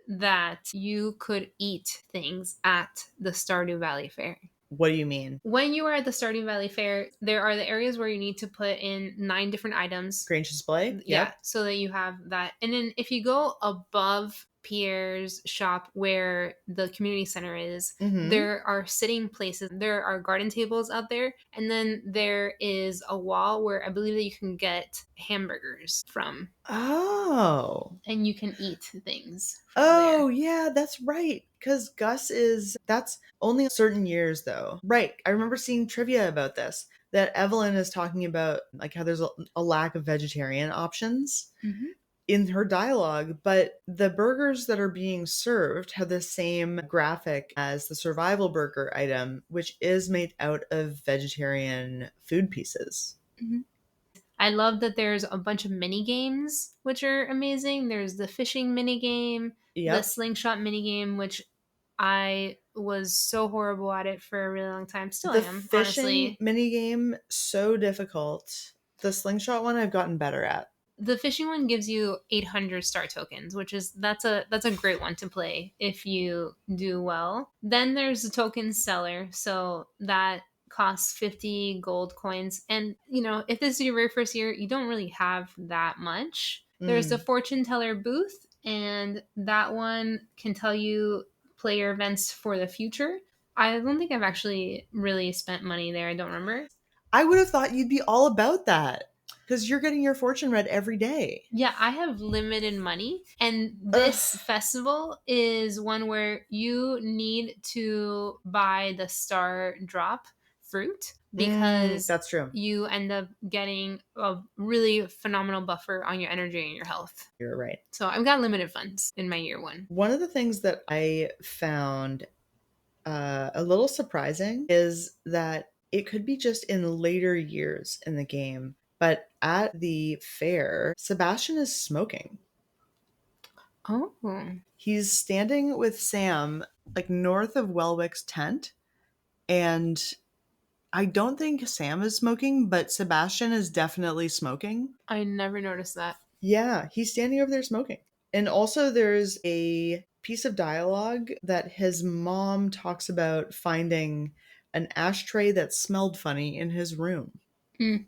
that you could eat things at the Stardew Valley Fair? What do you mean? When you are at the Stardew Valley Fair, there are the areas where you need to put in 9 different items. Grange display? Yeah, Yep. so that you have that. And then if you go above Pierre's shop where the community center is, there are sitting places. There are garden tables out there. And then there is a wall where I believe that you can get hamburgers from. Oh. And you can eat things. Oh, yeah, that's right. Because that's only certain years, though. Right. I remember seeing trivia about this, that Evelyn is talking about, like, how there's a lack of vegetarian options in her dialogue, but the burgers that are being served have the same graphic as the survival burger item, which is made out of vegetarian food pieces. I love that there's a bunch of mini games, which are amazing. There's the fishing mini game, the slingshot mini game, which I was so horrible at it for a really long time. Still The am, fishing honestly. minigame, so difficult. The slingshot one I've gotten better at. The fishing one gives you 800 star tokens, which is that's a great one to play if you do well. Then there's the token seller, so that costs 50 gold coins. And if this is your very first year, you don't really have that much. There's the Mm. fortune teller booth, and that one can tell you player events for the future. I don't think I've actually really spent money there. I don't remember. I would have thought you'd be all about that because you're getting your fortune read every day. Yeah, I have limited money, and Ugh. this festival is one where you need to buy the star drop fruit because That's true. you end up getting a really phenomenal buffer on your energy and your health. You're right. So I've got limited funds in my year one. One of the things that I found a little surprising is that it could be just in later years in the game, but at the fair, Sebastian is smoking. Oh, He's standing with Sam, like north of Welwick's tent, and I don't think Sam is smoking, but Sebastian is definitely smoking. I never noticed that. Yeah, he's standing over there smoking. And also, there's a piece of dialogue that his mom talks about finding an ashtray that smelled funny in his room. Mm,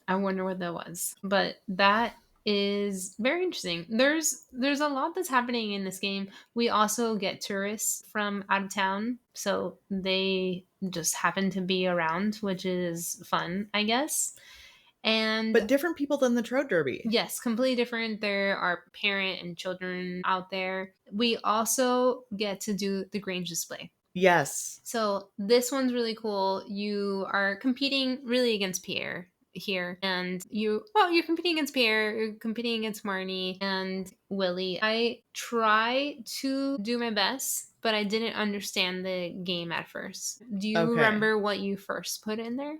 I wonder what that was. But that is very interesting. There's a lot that's happening in this game. We also get tourists from out of town, so they just happen to be around, which is fun, I guess. But And different people than the Trout Derby. yes, completely different. There are parent and children out there. We also get to do the Grange display. Yes. So this one's really cool. You are competing really against Pierre here, and you're competing against Pierre, you're competing against Marnie and Willie. I try to do my best, but I didn't understand the game at first. Do you Okay. remember what you first put in there?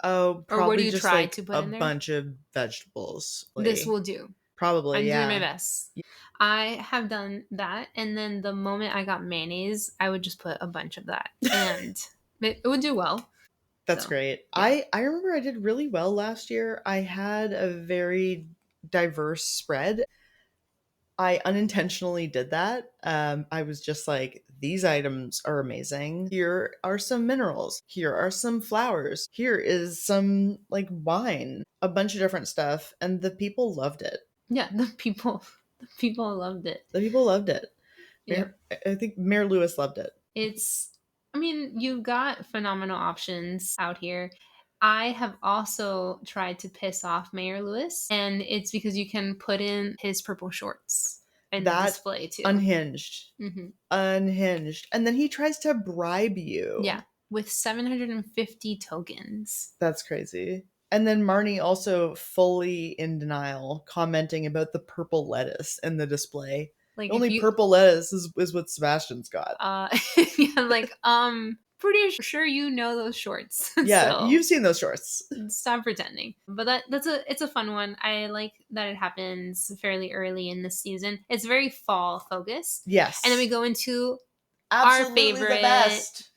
Oh, Or what do probably you just try like to put a in there? bunch of vegetables. This will do. Probably, I'm doing my yeah. best. I have done that, and then the moment I got mayonnaise, I would just put a bunch of that, and it would do well. That's So, great. yeah. I remember I did really well last year. I had a very diverse spread. I unintentionally did that. I was just like, these items are amazing. Here are some minerals. Here are some flowers. Here is some like wine, a bunch of different stuff. And the people loved it. Yeah, the people loved it. The people loved it. Yep. I think Mayor Lewis loved it. It's I mean, you've got phenomenal options out here. I have also tried to piss off Mayor Lewis, and it's because you can put in his purple shorts in the That display too. unhinged. Hmm. Unhinged. And then he tries to bribe you. Yeah, with 750 tokens. That's crazy. And then Marnie also fully in denial, commenting about the purple lettuce in the display. Like The if only you purple lettuce is what Sebastian's got. yeah, like pretty sure you know those shorts. Yeah, So you've seen those shorts. stop pretending. But it's a fun one. I like that it happens fairly early in the season. It's very fall focused. Yes. And then we go into our Absolutely favorite the best.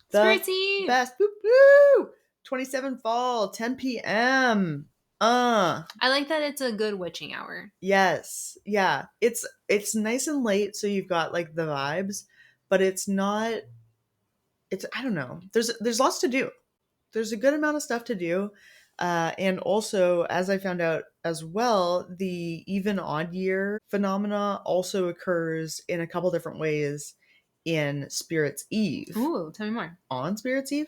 Spirits The Eve. best. Woo woo! 27 fall, 10 p.m. I like that it's a good witching hour. Yes. Yeah. It's nice and late, so you've got like the vibes, but it's not it's I don't know. There's lots to do. There's a good amount of stuff to do. And also, as I found out as well, the even odd year phenomena also occurs in a couple different ways in Spirits Eve. Ooh, tell me more. On Spirits Eve,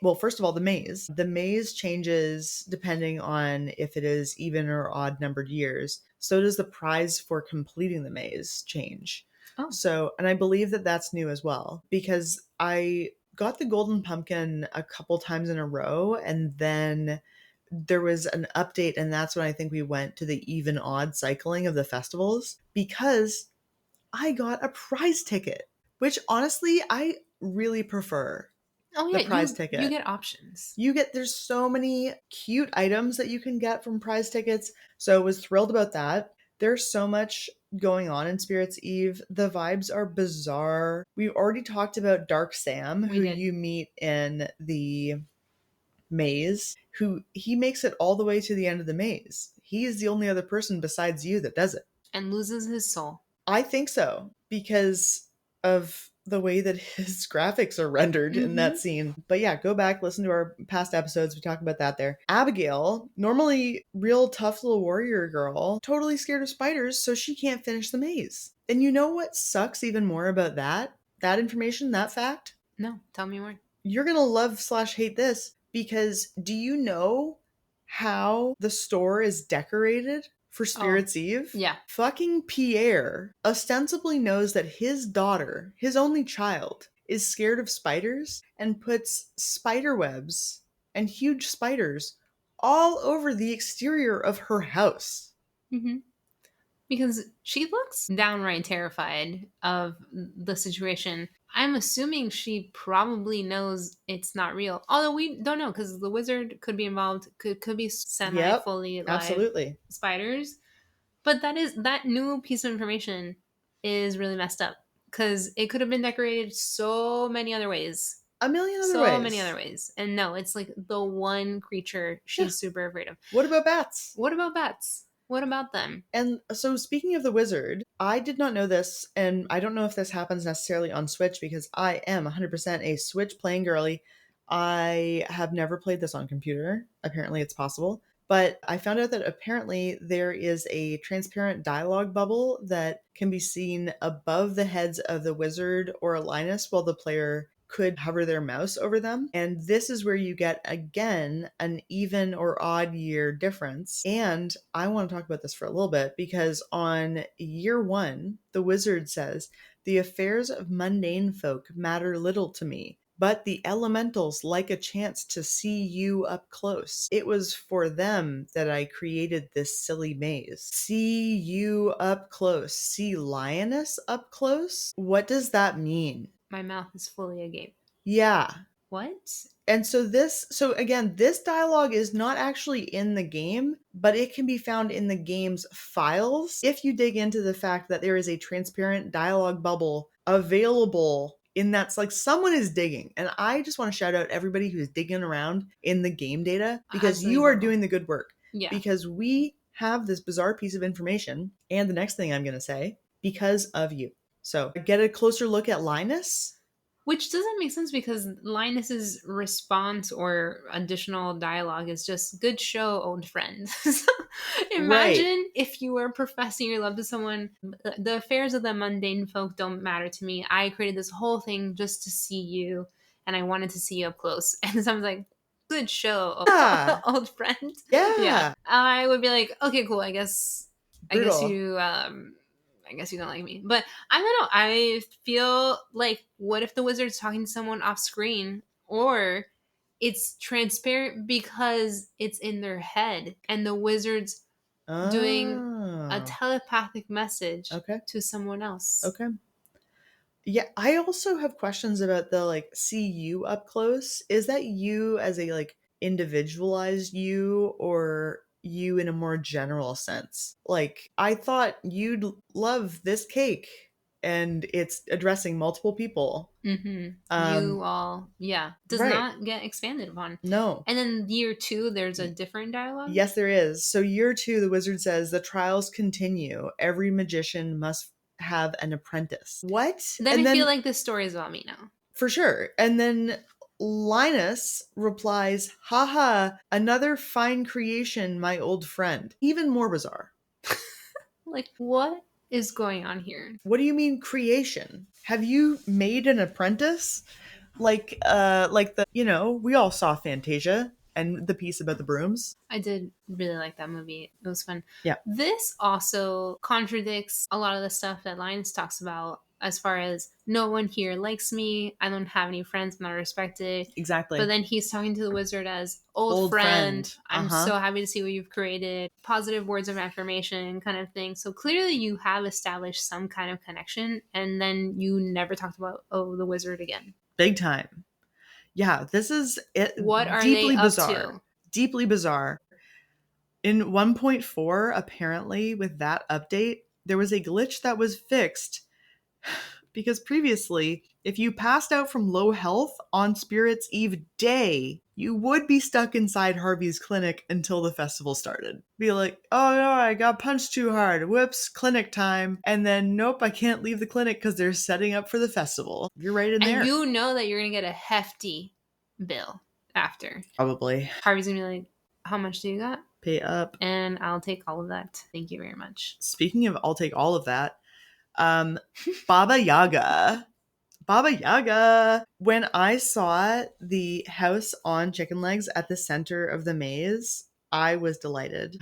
well, first of all, the maze. The maze changes depending on if it is even or odd numbered years. So does the prize for completing the maze change. Oh. So, and I believe that that's new as well because I got the golden pumpkin a couple times in a row, and then there was an update, and that's when I think we went to the even odd cycling of the festivals because I got a prize ticket, which honestly I really prefer. Oh The yeah, prize you ticket. get options. There's so many cute items that you can get from prize tickets. So I was thrilled about that. There's so much going on in Spirits Eve. The vibes are bizarre. We already talked about Dark Sam, We who did. you meet in the maze, who he makes it all the way to the end of the maze. He is the only other person besides you that does it. And loses his soul. I think so, because of the way that his graphics are rendered in that scene. But yeah, go back, listen to our past episodes. We talk about that there. Abigail, normally real tough little warrior girl, totally scared of spiders, so she can't finish the maze. And you know what sucks even more about that? That information, that fact? No, tell me more. You're gonna love/hate this, because do you know how the store is decorated for Spirits Eve? Yeah. Fucking Pierre ostensibly knows that his daughter, his only child, is scared of spiders and puts spider webs and huge spiders all over the exterior of her house. Mm-hmm. Because she looks downright terrified of the situation. I'm assuming she probably knows it's not real. Although we don't know, because the wizard could be involved, could be semi-fully live Absolutely. spiders. But that new piece of information is really messed up. Because it could have been decorated so many other ways. A million other So ways. many other ways. And no, it's like the one creature she's super afraid of. What about bats? What about bats? What about them? And so, speaking of the wizard, I did not know this, and I don't know if this happens necessarily on Switch, because I am 100% a Switch playing girly. I have never played this on computer. Apparently, it's possible. But I found out that apparently there is a transparent dialogue bubble that can be seen above the heads of the wizard or Linus while the player could hover their mouse over them. And this is where you get, again, an even or odd year difference. And I want to talk about this for a little bit, because on year 1, the wizard says, "The affairs of mundane folk matter little to me, but the elementals like a chance to see you up close. It was for them that I created this silly maze." See you up close. See Lioness up close? What does that mean? My mouth is fully agape. Yeah. What? And so again, this dialogue is not actually in the game, but it can be found in the game's files if you dig into the fact that there is a transparent dialogue bubble available in that's like someone is digging. And I just want to shout out everybody who's digging around in the game data, because you are doing the good work. Yeah. Because we have this bizarre piece of information, and the next thing I'm going to say, because of you. So get a closer look at Linus. Which doesn't make sense, because Linus's response or additional dialogue is just, "Good show, old friend." So imagine if you were professing your love to someone, "The affairs of the mundane folk don't matter to me. I created this whole thing just to see you, and I wanted to see you up close." And someone's like, "Good show, old friend." Yeah. I would be like, okay, cool. I guess Brutal. I guess you don't like me. But I don't know. I feel like, what if the wizard's talking to someone off screen, or it's transparent because it's in their head and the wizard's doing a telepathic message to someone else? Okay. Yeah, I also have questions about the like see you up close. Is that you as a like individualized you, or you in a more general sense? Like, I thought you'd love this cake and it's addressing multiple people. You all, does not get expanded upon. No. And then year 2, there's a different dialogue? Yes, there is. So year 2, the wizard says, "The trials continue. Every magician must have an apprentice." What? Then I feel like this story is about me now. For sure. And then Linus replies, "Haha, another fine creation, my old friend." Even more bizarre. Like, what is going on here? What do you mean creation? Have you made an apprentice? Like the, we all saw Fantasia and the piece about the brooms. I did really like that movie. It was fun. Yeah. This also contradicts a lot of the stuff that Linus talks about, as far as, "No one here likes me. I don't have any friends. I'm not respected." Exactly. But then he's talking to the wizard as old friend. I'm so happy to see what you've created. Positive words of affirmation kind of thing. So clearly you have established some kind of connection, and then you never talked about, the wizard again. Big time. Yeah, this is it. What are deeply they up bizarre. to? Deeply bizarre. In 1.4, apparently, with that update, there was a glitch that was fixed because previously, if you passed out from low health on Spirit's Eve day, you would be stuck inside Harvey's clinic until the festival started. Be like, oh no, I got punched too hard. Whoops, clinic time. And then, nope, I can't leave the clinic because they're setting up for the festival. You're right in there. And you know that you're going to get a hefty bill after. Probably. Harvey's going to be like, how much do you got? Pay up. And I'll take all of that. Thank you very much. Speaking of I'll take all of that, Baba Yaga. Baba Yaga. When I saw the house on chicken legs at the center of the maze, I was delighted.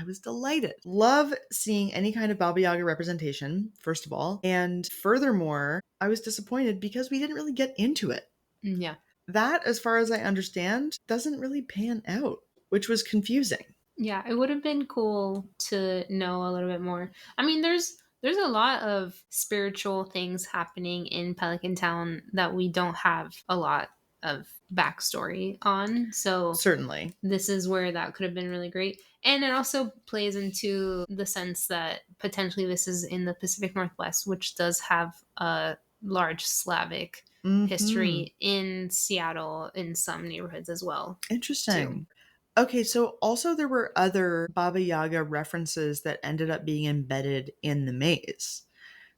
Love seeing any kind of Baba Yaga representation, first of all. And furthermore, I was disappointed because we didn't really get into it. Yeah. That, as far as I understand, doesn't really pan out, which was confusing. Yeah, it would have been cool to know a little bit more. I mean, there's a lot of spiritual things happening in Pelican Town that we don't have a lot of backstory on. So certainly, this is where that could have been really great. And it also plays into the sense that potentially this is in the Pacific Northwest, which does have a large Slavic history in Seattle in some neighborhoods as well. Interesting. Too. Okay, so also there were other Baba Yaga references that ended up being embedded in the maze.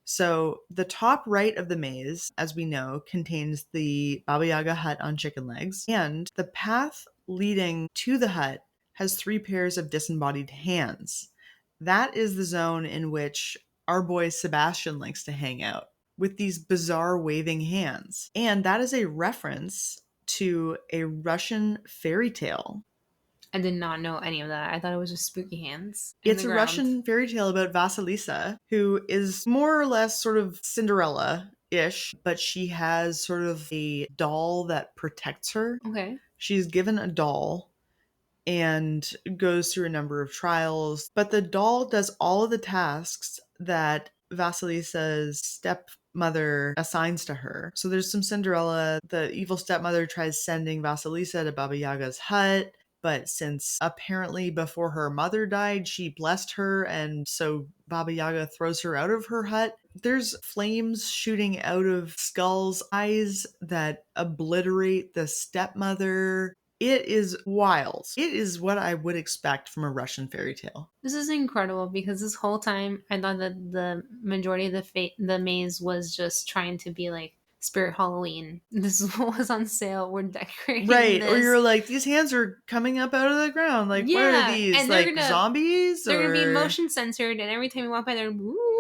So the top right of the maze, as we know, contains the Baba Yaga hut on chicken legs, and the path leading to the hut has 3 pairs of disembodied hands. That is the zone in which our boy Sebastian likes to hang out, with these bizarre waving hands. And that is a reference to a Russian fairy tale. I did not know any of that. I thought it was just spooky hands. It's a Russian fairy tale about Vasilisa, who is more or less sort of Cinderella-ish, but she has sort of a doll that protects her. Okay. She's given a doll and goes through a number of trials, but the doll does all of the tasks that Vasilisa's stepmother assigns to her. So there's some Cinderella. The evil stepmother tries sending Vasilisa to Baba Yaga's hut, but since apparently before her mother died, she blessed her, and so Baba Yaga throws her out of her hut. There's flames shooting out of Skull's eyes that obliterate the stepmother. It is wild. It is what I would expect from a Russian fairy tale. This is incredible because this whole time I thought that the majority of the maze was just trying to be like Spirit Halloween. This is what was on sale. We're decorating right this. Or you're like, these hands are coming up out of the ground, like, yeah, what are these, and like zombies? They're gonna be motion censored, and every time you walk by they're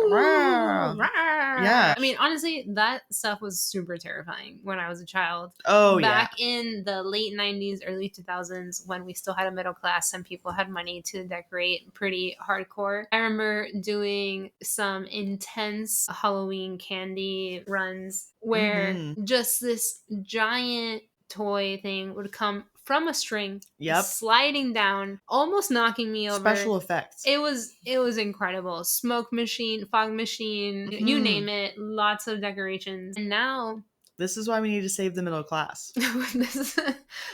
yeah. I mean, honestly, that stuff was super terrifying when I was a child. Back in the late 90s, early 2000s, when we still had a middle class and people had money to decorate pretty hardcore. I remember doing some intense Halloween candy runs where just this giant toy thing would come from a string, sliding down, almost knocking me over. Special effects. It was incredible. Smoke machine, fog machine, you name it. Lots of decorations. And now this is why we need to save the middle class.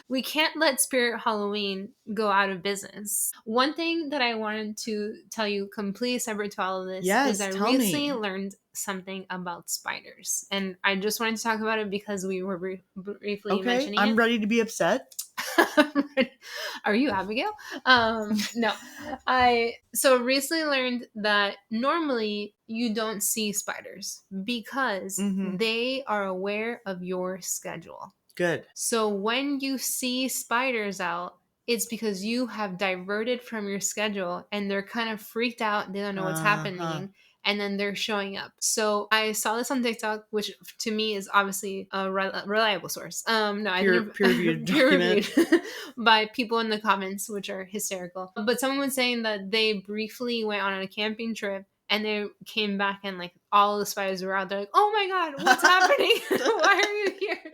We can't let Spirit Halloween go out of business. One thing that I wanted to tell you, completely separate to all of this, is I recently learned something about spiders. And I just wanted to talk about it because we were briefly mentioning it. I'm ready to be upset. Are you Abigail? No. I recently learned that normally you don't see spiders because they are aware of your schedule. Good. So when you see spiders out, it's because you have diverted from your schedule and they're kind of freaked out. They don't know what's happening. And then they're showing up. So I saw this on TikTok, which to me is obviously a reliable source. Peer-reviewed by people in the comments, which are hysterical. But someone was saying that they briefly went on a camping trip and they came back and like all the spiders were out. They're like, oh my God, what's happening? Why are you here?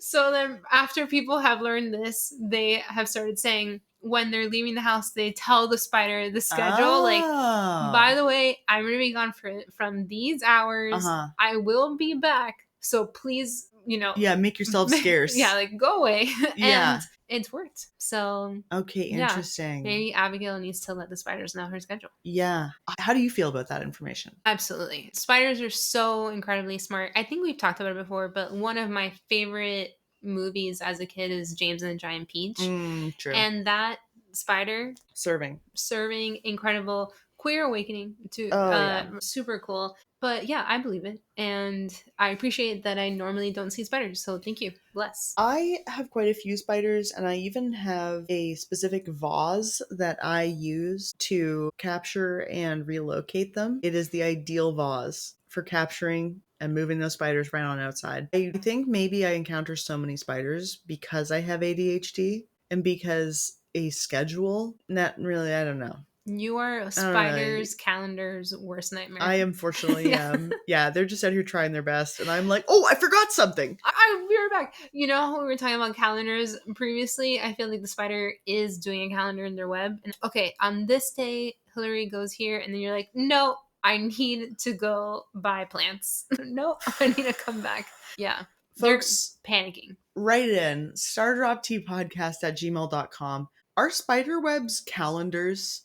So then after people have learned this, they have started saying, when they're leaving the house, they tell the spider the schedule. Like, by the way, I'm going to be gone from these hours. I will be back. So please Yeah, make yourself scarce. Yeah, like go away. Yeah. And it's worked. So Okay, yeah, interesting. maybe Abigail needs to let the spiders know her schedule. Yeah. How do you feel about that information? Absolutely. Spiders are so incredibly smart. I think we've talked about it before, but one of my favorite movies as a kid is James and the Giant Peach. True. And that spider Serving incredible queer awakening to yeah. super cool. But yeah, I believe it. And I appreciate that I normally don't see spiders. So thank you. Bless. I have quite a few spiders, and I even have a specific vase that I use to capture and relocate them. It is the ideal vase for capturing and moving those spiders right on outside. I think maybe I encounter so many spiders because I have ADHD and because a schedule, not really, I don't know. You are a spider's calendar's worst nightmare. I unfortunately am. Yeah, they're just out here trying their best, and I'm like, oh, I forgot something. I'll be right back. You know how we were talking about calendars previously? I feel like the spider is doing a calendar in their web. And okay, on this day, Hillary goes here, and then you're like, no, I need to go buy plants. No, I need to come back. Yeah. Folks, they're panicking. Write in stardropteapodcast@gmail.com. Are spider webs calendars?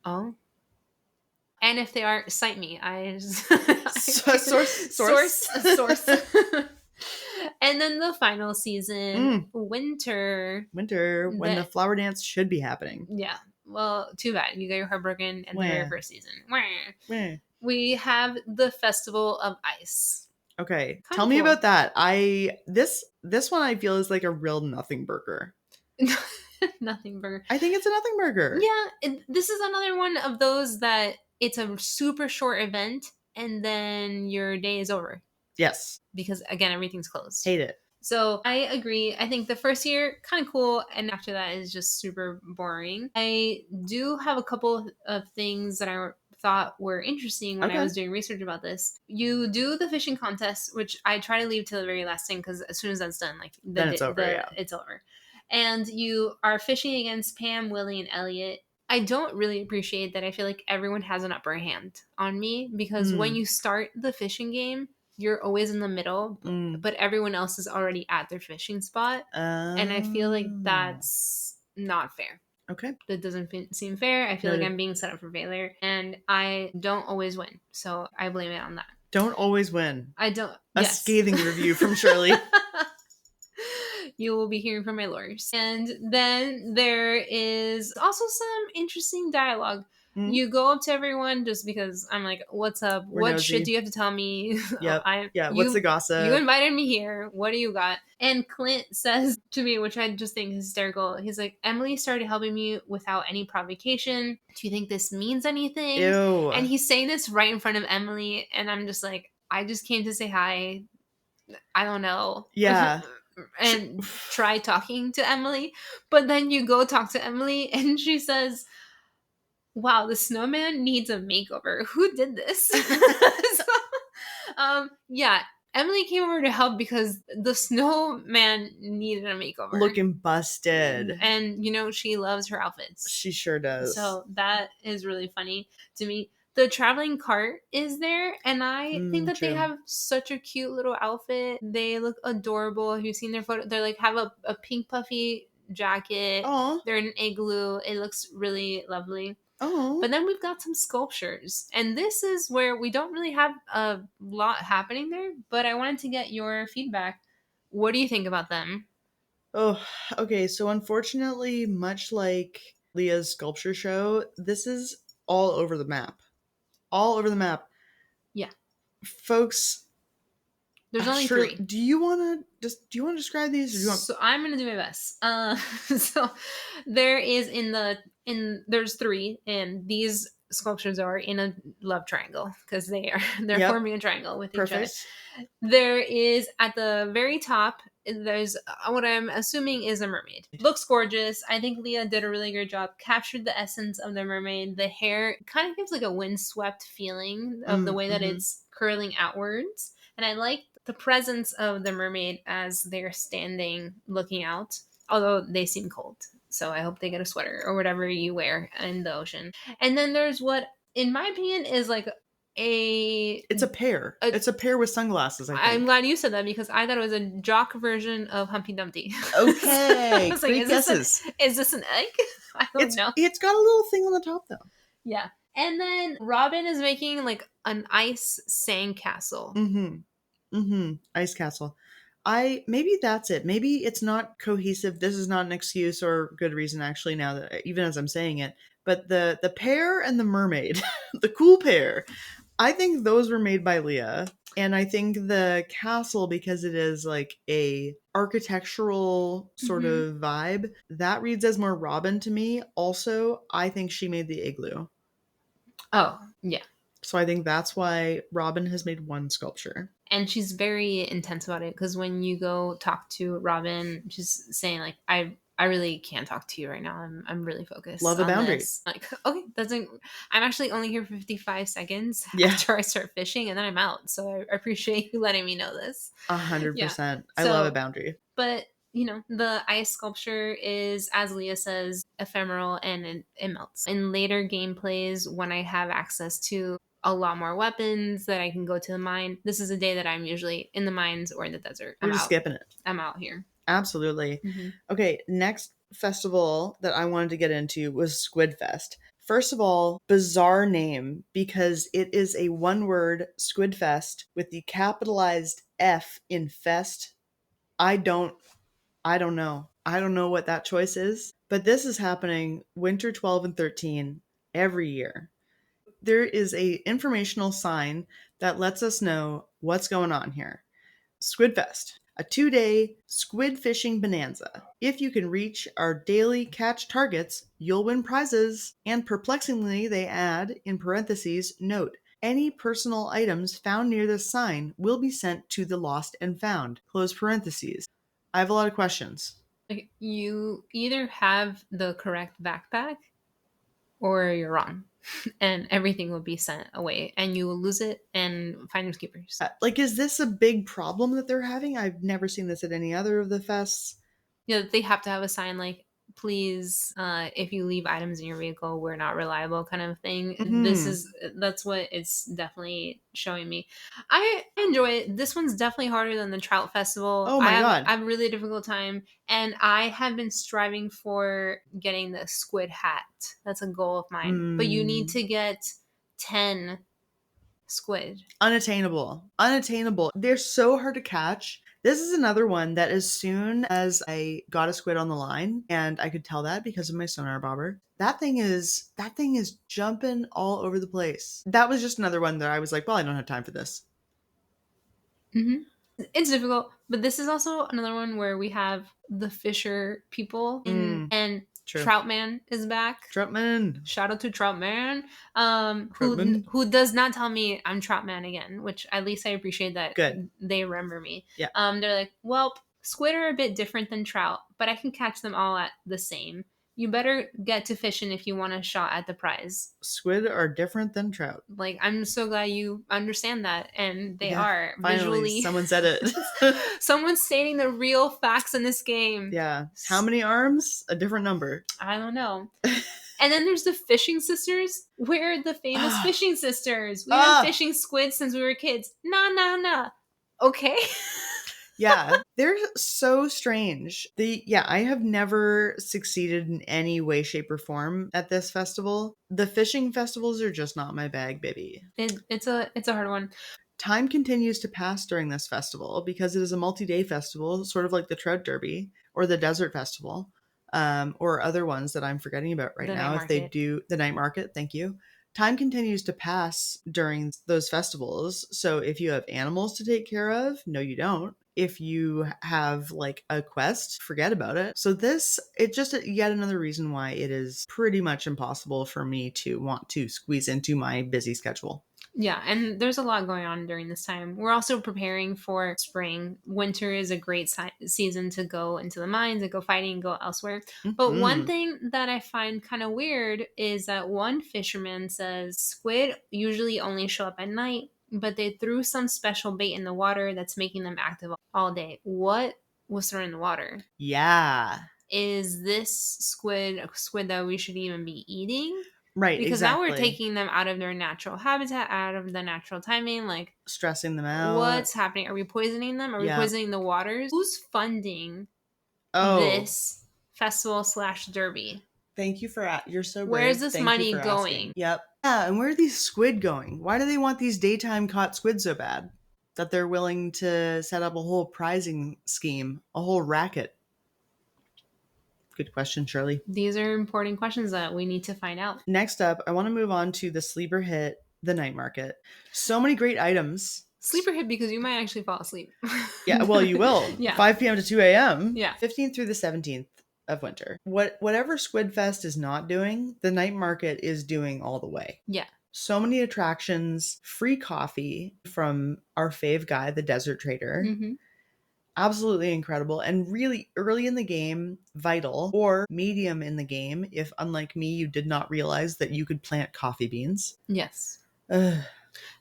Oh. And if they are, cite me. Source. And then the final season, winter. When the flower dance should be happening. Yeah. Well, too bad. You got your heart broken in the very first season. We have the Festival of Ice. Okay. Tell me about that. This one I feel is like a real nothing burger. Nothing burger. I think it's a nothing burger. Yeah. This is another one of those that it's a super short event and then your day is over. Yes. Because again, everything's closed. Hate it. So I agree. I think the first year, kind of cool. And after that is just super boring. I do have a couple of things that I thought were interesting when I was doing research about this. You do the fishing contest, which I try to leave till the very last thing because as soon as that's done, like then it's over. It's over. And you are fishing against Pam, Willie, and Elliot. I don't really appreciate that. I feel like everyone has an upper hand on me because when you start the fishing game, you're always in the middle, but everyone else is already at their fishing spot. And I feel like that's not fair. Okay. That doesn't seem fair. I feel like I'm being set up for failure and I don't always win. So I blame it on that. Don't always win. I don't. A scathing review from Shirley. You will be hearing from my lawyers. And then there is also some interesting dialogue. You go up to everyone just because I'm like, what's up? What shit do you have to tell me? Yep. What's the gossip? You invited me here. What do you got? And Clint says to me, which I just think is hysterical. He's like, Emily started helping me without any provocation. Do you think this means anything? Ew. And he's saying this right in front of Emily. And I'm just like, I just came to say hi. I don't know. Yeah. And try talking to Emily. But then you go talk to Emily and she says, wow, the snowman needs a makeover. Who did this? Yeah, Emily came over to help because the snowman needed a makeover. Looking busted. And, she loves her outfits. She sure does. So that is really funny to me. The traveling cart is there, and I think that they have such a cute little outfit. They look adorable. Have you seen their photo? They're like, have a pink puffy jacket. Aww. They're in an igloo. It looks really lovely. Oh. But then we've got some sculptures. And this is where we don't really have a lot happening there, but I wanted to get your feedback. What do you think about them? Oh, okay. So unfortunately, much like Leah's sculpture show, this is all over the map. All over the map. Yeah. Folks, there's only 3. Do you want to describe these? Or do you want... So I'm going to do my best. So there is there's 3, and these sculptures are in a love triangle because they're forming a triangle with each other. There is at the very top, there's what I'm assuming is a mermaid. Looks gorgeous. I think Leah did a really good job, captured the essence of the mermaid. The hair kind of gives like a windswept feeling of the way that it's curling outwards. And I like the presence of the mermaid as they're standing looking out, although they seem cold. So I hope they get a sweater or whatever you wear in the ocean. And then there's what, in my opinion, is like It's a pear. It's a pear with sunglasses, I think. I'm glad you said that because I thought it was a jock version of Humpty Dumpty. Okay, I was great guesses. Is this an egg? I don't know. It's got a little thing on the top, though. Yeah. And then Robin is making like an ice sandcastle. Ice castle. Maybe that's it. Maybe it's not cohesive. This is not an excuse or good reason, actually, now that even as I'm saying it. But the pear and the mermaid, the cool pear, I think those were made by Leah. And I think the castle, because it is like a architectural sort of vibe, that reads as more Robin to me. Also, I think she made the igloo. Oh, yeah. So I think that's why Robin has made one sculpture. And she's very intense about it because when you go talk to Robin, she's saying like, I really can't talk to you right now. I'm really focused. Love a boundary. This. Like, okay, I'm actually only here for 55 seconds after I start fishing and then I'm out. So I appreciate you letting me know this. 100%. I love a boundary. But you know, the ice sculpture is, as Leah says, ephemeral and it melts. In later gameplays, when I have access to a lot more weapons that I can go to the mine, this is a day that I'm usually in the mines or in the desert. We're just skipping it. I'm out here. Absolutely. Okay, next festival that I wanted to get into was SquidFest. First of all, bizarre name because it is a one-word SquidFest with the capitalized F in fest. I don't know. I don't know what that choice is, but this is happening winter 12 and 13 every year. There is a informational sign that lets us know what's going on here. SquidFest, a 2-day squid fishing bonanza. If you can reach our daily catch targets, you'll win prizes. And perplexingly, they add, in parentheses, note, any personal items found near this sign will be sent to the lost and found, close parentheses. I have a lot of questions. Like, you either have the correct backpack or you're wrong. And everything will be sent away and you will lose it and finders keepers. Like, is this a big problem that they're having? I've never seen this at any other of the fests. Yeah, they have to have a sign like, please, if you leave items in your vehicle, we're not reliable kind of thing. That's what it's definitely showing me. I enjoy it. This one's definitely harder than the Trout Festival. Oh my God. I have a really difficult time. And I have been striving for getting the squid hat. That's a goal of mine. But you need to get 10 squid. Unattainable. They're so hard to catch. This is another one that as soon as I got a squid on the line, and I could tell that because of my sonar bobber, that thing is jumping all over the place. That was just another one that I was like, well, I don't have time for this. It's difficult, but this is also another one where we have the fisher people and True. Troutman is back. Troutman. Shout out to Troutman. Who does not tell me I'm Troutman again, which at least I appreciate that. Good. They remember me. Yeah. They're like, well, squid are a bit different than trout, but I can catch them all at the same. You better get to fishing if you want a shot at the prize. Squid are different than trout. Like, I'm so glad you understand that. And they are. Finally, visually. Someone said it. Someone's stating the real facts in this game. Yeah. How many arms? A different number. I don't know. And then there's the Fishing Sisters. We're the famous Fishing Sisters. We've been fishing squid since we were kids. Nah. Okay. Yeah, they're so strange. I have never succeeded in any way, shape, or form at this festival. The fishing festivals are just not my bag, baby. It's a hard one. Time continues to pass during this festival because it is a multi-day festival, sort of like the Trout Derby or the Desert Festival, or other ones that I'm forgetting about right now. If they do the night market, thank you. Time continues to pass during those festivals. So if you have animals to take care of, no, you don't. If you have like a quest, forget about it. So it's just yet another reason why it is pretty much impossible for me to want to squeeze into my busy schedule. Yeah, and there's a lot going on during this time. We're also preparing for spring. Winter is a great season to go into the mines and go fighting and go elsewhere. But one thing that I find kind of weird is that one fisherman says squid usually only show up at night, but they threw some special bait in the water that's making them active all day. What was thrown in the water? Yeah. Is this squid a squid that we should even be eating? Right, Because now we're exactly. taking them out of their natural habitat, out of the natural timing. Like, Stressing them out. what's happening? Are we poisoning them? Are we poisoning the waters? Who's funding this festival / derby? Thank you for you're so brave. Where's this Thank you money for going? asking. Yep. Yeah, and where are these squid going? Why do they want these daytime caught squid so bad that they're willing to set up a whole prizing scheme, a whole racket? Good question, Shirley. These are important questions that we need to find out. Next up, I want to move on to the sleeper hit, the night market. So many great items. Sleeper hit because you might actually fall asleep. Yeah, well, you will. Yeah. 5 p.m. to 2 a.m. Yeah. 15th through the 17th of winter. Whatever SquidFest is not doing, the night market is doing all the way. Yeah. So many attractions, free coffee from our fave guy, the Desert Trader. Mm-hmm. Absolutely incredible, and really early in the game, vital, or medium in the game if, unlike me, you did not realize that you could plant coffee beans. Yes. Ugh.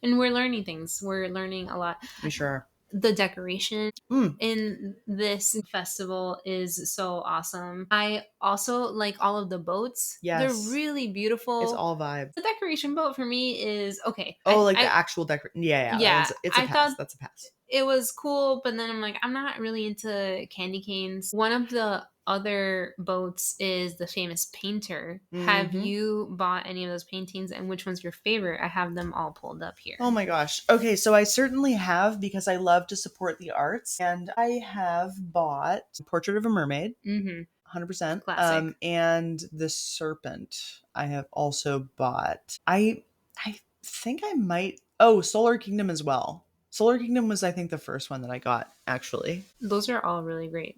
And we're learning things. We're learning a lot. We sure are. The decoration in this festival is so awesome. I also like all of the boats. Yes. They're really beautiful. It's all vibes. The decoration boat for me is okay. Oh, the actual decoration. Yeah. It's a pass. That's a pass. It was cool, but then I'm like, I'm not really into candy canes. One of the other boats is the famous painter. Mm-hmm. Have you bought any of those paintings, and which one's your favorite? I have them all pulled up here. Oh my gosh. Okay, so I certainly have, because I love to support the arts, and I have bought Portrait of a Mermaid. 100%. Classic. And the Serpent I have also bought. I think I might... Oh, Solar Kingdom as well. Solar Kingdom was, I think, the first one that I got, actually. Those are all really great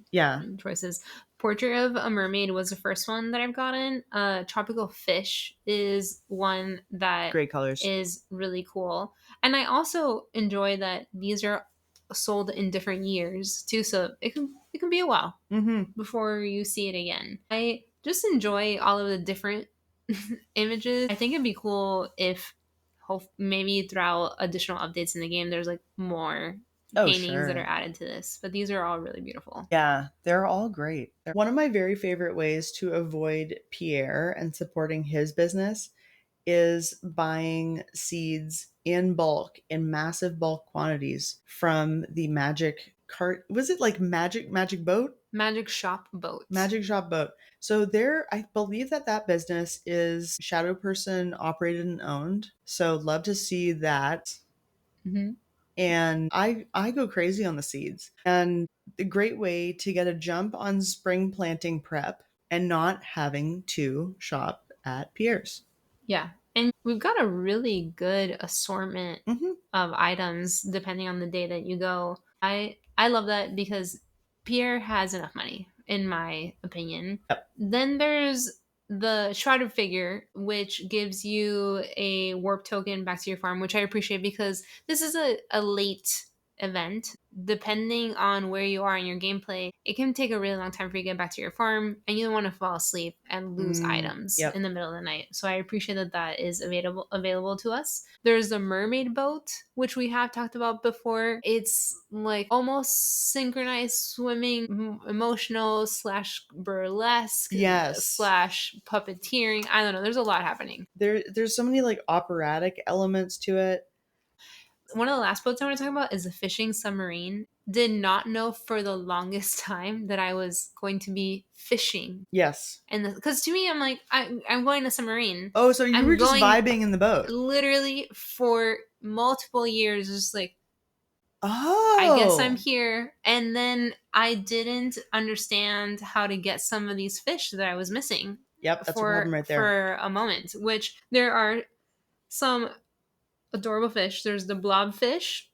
choices. Portrait of a Mermaid was the first one that I've gotten. Tropical Fish is one that great colors is really cool. And I also enjoy that these are sold in different years, too, so it can be a while before you see it again. I just enjoy all of the different images. I think it'd be cool if maybe throughout additional updates in the game there's like more paintings that are added to this, but these are all really beautiful. Yeah, they're all great. One of my very favorite ways to avoid Pierre and supporting his business is buying seeds in bulk, in massive bulk quantities from the magic cart. Was it like magic boat? Magic shop boat. Magic shop boat. So I believe that business is Shadow Person operated and owned. So love to see that. And I go crazy on the seeds. And a great way to get a jump on spring planting prep and not having to shop at Pierre's. Yeah. And we've got a really good assortment of items depending on the day that you go. I love that because Pierre has enough money, in my opinion. Yep. Then there's the shrouded figure, which gives you a warp token back to your farm, which I appreciate because this is a late event. Depending on where you are in your gameplay, it can take a really long time for you to get back to your farm, and you don't want to fall asleep and lose items in the middle of the night. So I appreciate that is available to us. There's the mermaid boat, which we have talked about before. It's like almost synchronized swimming, emotional / burlesque / puppeteering. I don't know. There's a lot happening. There's so many like operatic elements to it. One of the last boats I want to talk about is a fishing submarine. Did not know for the longest time that I was going to be fishing. Yes. And because to me, I'm like, I'm going to submarine. Oh, so you were just vibing in the boat. Literally for multiple years, just like, oh, I guess I'm here. And then I didn't understand how to get some of these fish that I was missing. Yep, that's a problem right there. For a moment, which there are some adorable fish. There's the blobfish,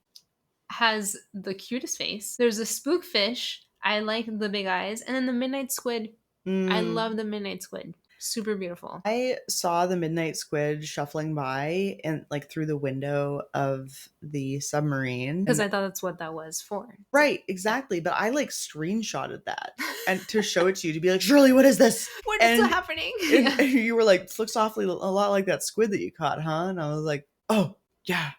has the cutest face. There's a spookfish. I like the big eyes. And then the midnight squid. I love the midnight squid. Super beautiful. I saw the midnight squid shuffling by and like through the window of the submarine. Because I thought that's what that was for. Right, exactly. But I like screenshotted that and to show it to you, to be like, Shirley, what is this? What is happening? And you were like, looks awfully a lot like that squid that you caught, huh? And I was like, oh, yeah.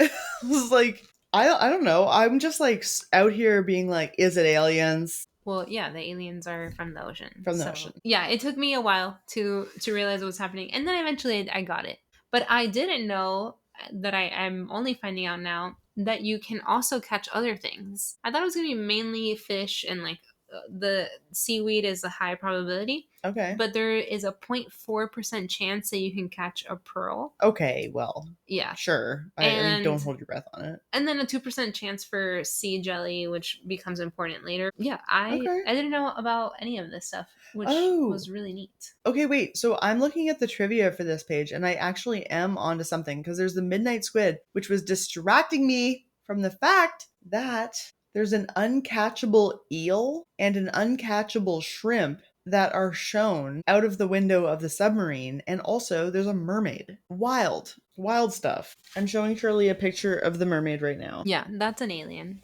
I was like, I don't know. I'm just like out here being like, is it aliens? Well, yeah, the aliens are from the ocean. From the So ocean. yeah, it took me a while to realize what was happening, and then eventually I got it. But I didn't know that I'm only finding out now that you can also catch other things. I thought it was gonna be mainly fish and like the seaweed is a high probability. Okay. But there is a 0.4% chance that you can catch a pearl. Okay, well, Yeah. sure. I mean, don't hold your breath on it. And then a 2% chance for sea jelly, which becomes important later. Yeah, I Okay. didn't know about any of this stuff, which Oh. was really neat. Okay, wait. So I'm looking at the trivia for this page, and I actually am onto something because there's the midnight squid, which was distracting me from the fact that there's an uncatchable eel and an uncatchable shrimp that are shown out of the window of the submarine, and also there's a mermaid. Wild, wild stuff. I'm showing Shirley a picture of the mermaid right now. Yeah, that's an alien.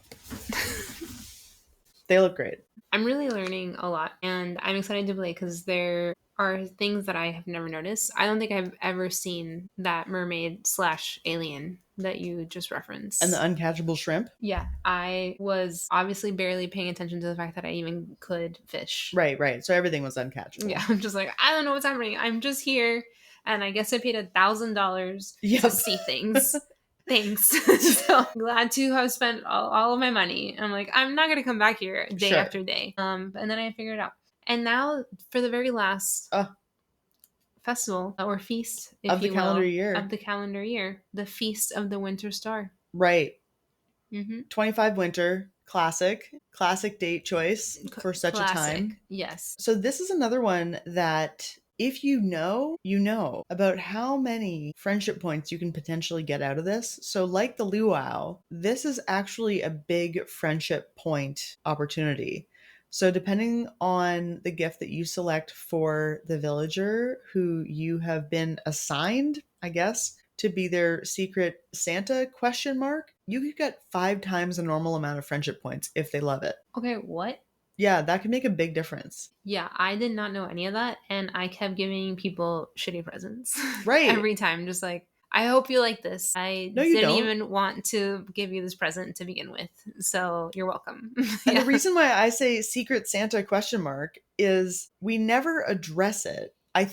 They look great. I'm really learning a lot, and I'm excited to play because there are things that I have never noticed. I don't think I've ever seen that mermaid / alien that you just referenced. And the uncatchable shrimp? Yeah, I was obviously barely paying attention to the fact that I even could fish. Right. So everything was uncatchable. Yeah, I'm just like, I don't know what's happening. I'm just here, and I guess I paid $1,000 to see things. Thanks. So glad to have spent all of my money. I'm like, I'm not gonna come back here day after day. And then I figured it out. And now for the very last festival or feast, if of the you calendar will, year. Of the calendar year, the Feast of the Winter Star. Right. Mm-hmm. 25 winter, classic date choice for such a time. Yes. So this is another one that if you know about how many friendship points you can potentially get out of this. So like the luau, this is actually a big friendship point opportunity. So depending on the gift that you select for the villager who you have been assigned, I guess, to be their secret Santa ? You could get 5 times the normal amount of friendship points if they love it. Okay, what? Yeah, that can make a big difference. Yeah, I did not know any of that, and I kept giving people shitty presents. Right. Every time, just like, I hope you like this. I didn't even want to give you this present to begin with, so you're welcome. And the reason why I say secret Santa ? is we never address it. I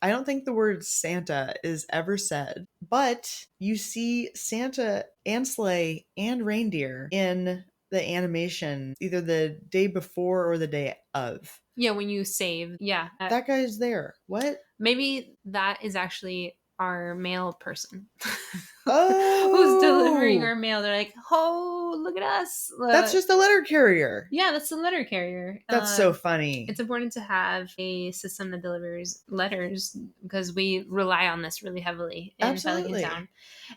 don't think the word Santa is ever said, but you see Santa and sleigh and reindeer in the animation either the day before or the day of. Yeah, when you save. Yeah. That guy's there. What? Maybe that is actually our mail person. Oh! Who's delivering our mail. They're like, oh, look at us. That's just the letter carrier. Yeah, that's the letter carrier. That's so funny. It's important to have a system that delivers letters because we rely on this really heavily in Pelican Town.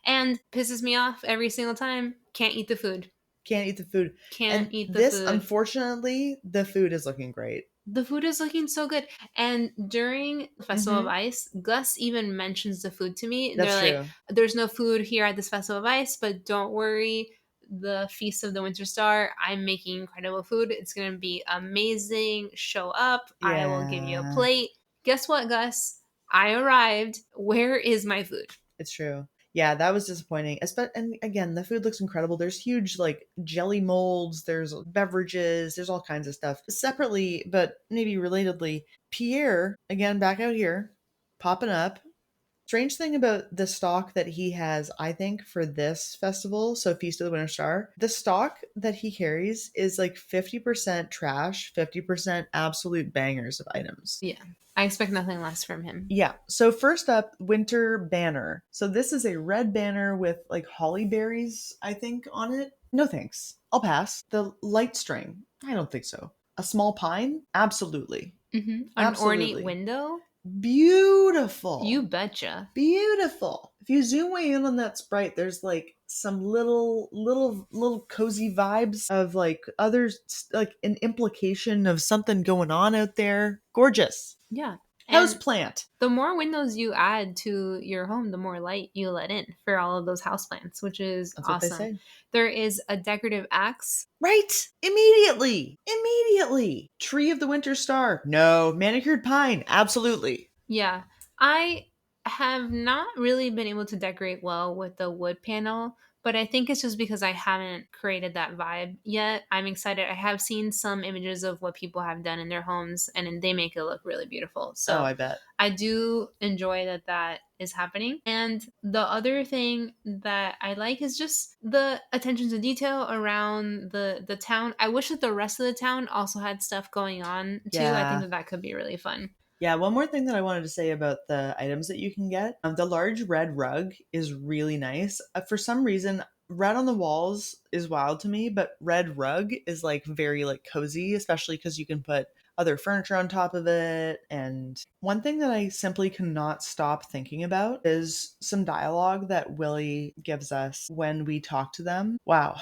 And pisses me off every single time. Can't eat the food. Can't eat the food. Can't eat the food. Unfortunately, the food is looking great. The food is looking so good. And during the Festival of Ice, Gus even mentions the food to me. That's They're true. like, there's no food here at this Festival of Ice, but don't worry. The Feast of the Winter Star, I'm making incredible food. It's going to be amazing. Show up. Yeah. I will give you a plate. Guess what, Gus? I arrived. Where is my food? It's true. Yeah, that was disappointing. And again, the food looks incredible. There's huge like jelly molds, there's beverages, there's all kinds of stuff. Separately, but maybe relatedly, Pierre, again, back out here, popping up. Strange thing about the stock that he has, I think, for this festival, so Feast of the Winter Star, the stock that he carries is like 50% trash, 50% absolute bangers of items. Yeah. I expect nothing less from him. Yeah. So first up, winter banner. So this is a red banner with like holly berries, I think, on it. No thanks. I'll pass. The light string. I don't think so. A small pine? Absolutely. Mm-hmm. An ornate window? Beautiful. You betcha. Beautiful. If you zoom way in on that sprite, there's like some little cozy vibes of like others, like an implication of something going on out there. Gorgeous. Yeah. Houseplant. The more windows you add to your home, the more light you let in for all of those houseplants, which is That's awesome. What they say. There is a decorative axe. Right. Immediately. Tree of the Winter Star. No. Manicured pine. Absolutely. Yeah. I have not really been able to decorate well with the wood panel, but I think it's just because I haven't created that vibe yet. I'm excited. I have seen some images of what people have done in their homes, and they make it look really beautiful. Oh, So I bet. I do enjoy that that is happening. And the other thing that I like is just the attention to detail around the town. I wish that the rest of the town also had stuff going on too. I think Yeah. that that could be really fun. Yeah, one more thing that I wanted to say about the items that you can get. The large red rug is really nice. For some reason, red on the walls is wild to me, but red rug is like very like cozy, especially because you can put other furniture on top of it. And one thing that I simply cannot stop thinking about is some dialogue that Willie gives us when we talk to them. Wow.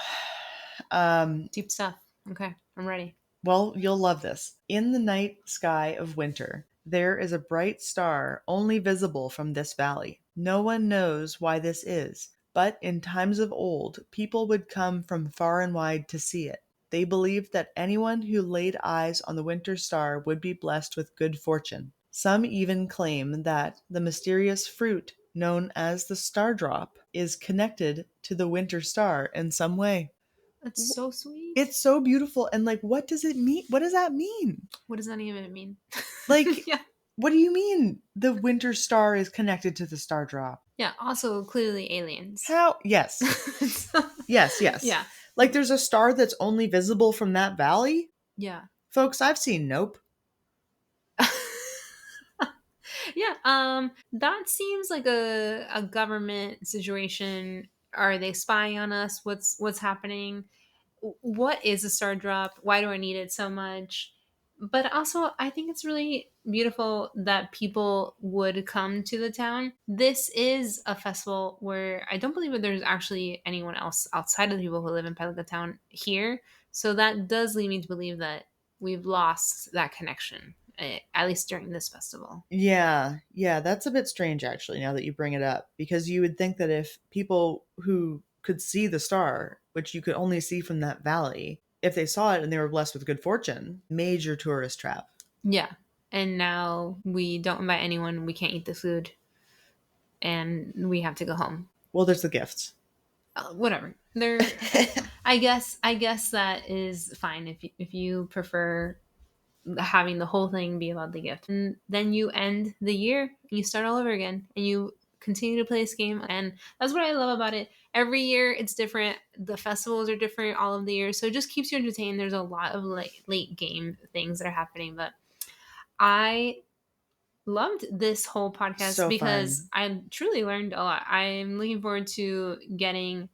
Deep stuff. Okay, I'm ready. Well, you'll love this. In the night sky of winter, there is a bright star only visible from this valley. No one knows why this is, but in times of old, people would come from far and wide to see it. They believed that anyone who laid eyes on the winter star would be blessed with good fortune. Some even claim that the mysterious fruit known as the star drop is connected to the winter star in some way. That's so sweet. It's so beautiful. And like, what does it mean? What does that mean? What does that even mean? Like, Yeah. what do you mean the winter star is connected to the star drop? Yeah, also clearly aliens. How? Yes. Yes, yes. Yeah. Like, there's a star that's only visible from that valley? Yeah. Folks, I've seen Nope. Yeah, that seems like a government situation. Are they spying on us? What's happening? What is a star drop? Why do I need it so much? But also, I think it's really beautiful that people would come to the town. This is a festival where I don't believe that there's actually anyone else outside of the people who live in Pelican Town here. So that does lead me to believe that we've lost that connection, at least during this festival. Yeah, yeah, that's a bit strange actually, now that you bring it up, because you would think that if people who could see the star, which you could only see from that valley, if they saw it and they were blessed with good fortune, major tourist trap. Yeah. And now we don't invite anyone, we can't eat the food, and we have to go home. Well, there's the gifts. Whatever. There I guess that is fine if you prefer having the whole thing be about the gift. And then you end the year and you start all over again and you continue to play this game. And that's what I love about it. Every year it's different. The festivals are different all of the years. So it just keeps you entertained. There's a lot of like late game things that are happening. But I loved this whole podcast So because fun. I truly learned a lot. I'm looking forward to getting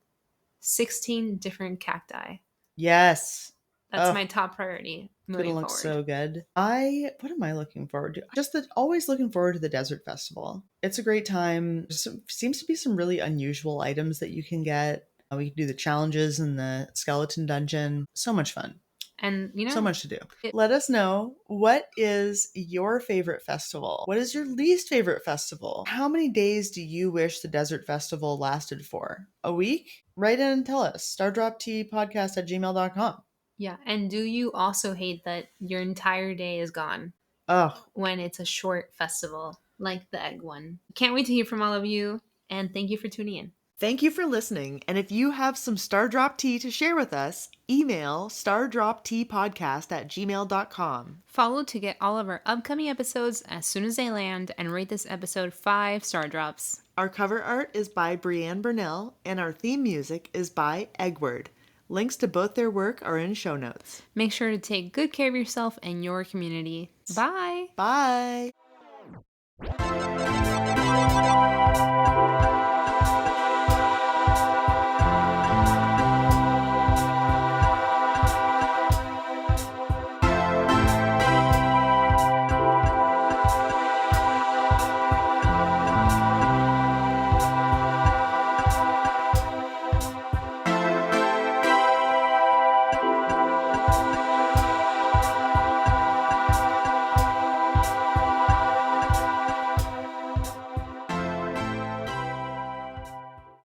16 different cacti. Yes. That's Oh, my top priority it's gonna moving look forward. so good. What am I looking forward to? Just that always looking forward to the desert festival. It's a great time. Seems to be some really unusual items that you can get. We can do the challenges in the skeleton dungeon. So much fun. And So much to do. Let us know, what is your favorite festival? What is your least favorite festival? How many days do you wish the desert festival lasted for? A week? Write in and tell us. stardroptpodcast@gmail.com. yeah, and do you also hate that your entire day is gone Oh, when it's a short festival like the egg one? Can't wait to hear from all of you, and thank you for tuning in. thank you for listening. And if you have some Stardrop tea to share with us, email stardropteapodcast@gmail.com. Follow to get all of our upcoming episodes as soon as they land, and rate this episode 5 star drops. Our cover art is by Brianne Burnell, and our theme music is by Eggward. Links to both their work are in show notes. Make sure to take good care of yourself and your community. Bye! Bye!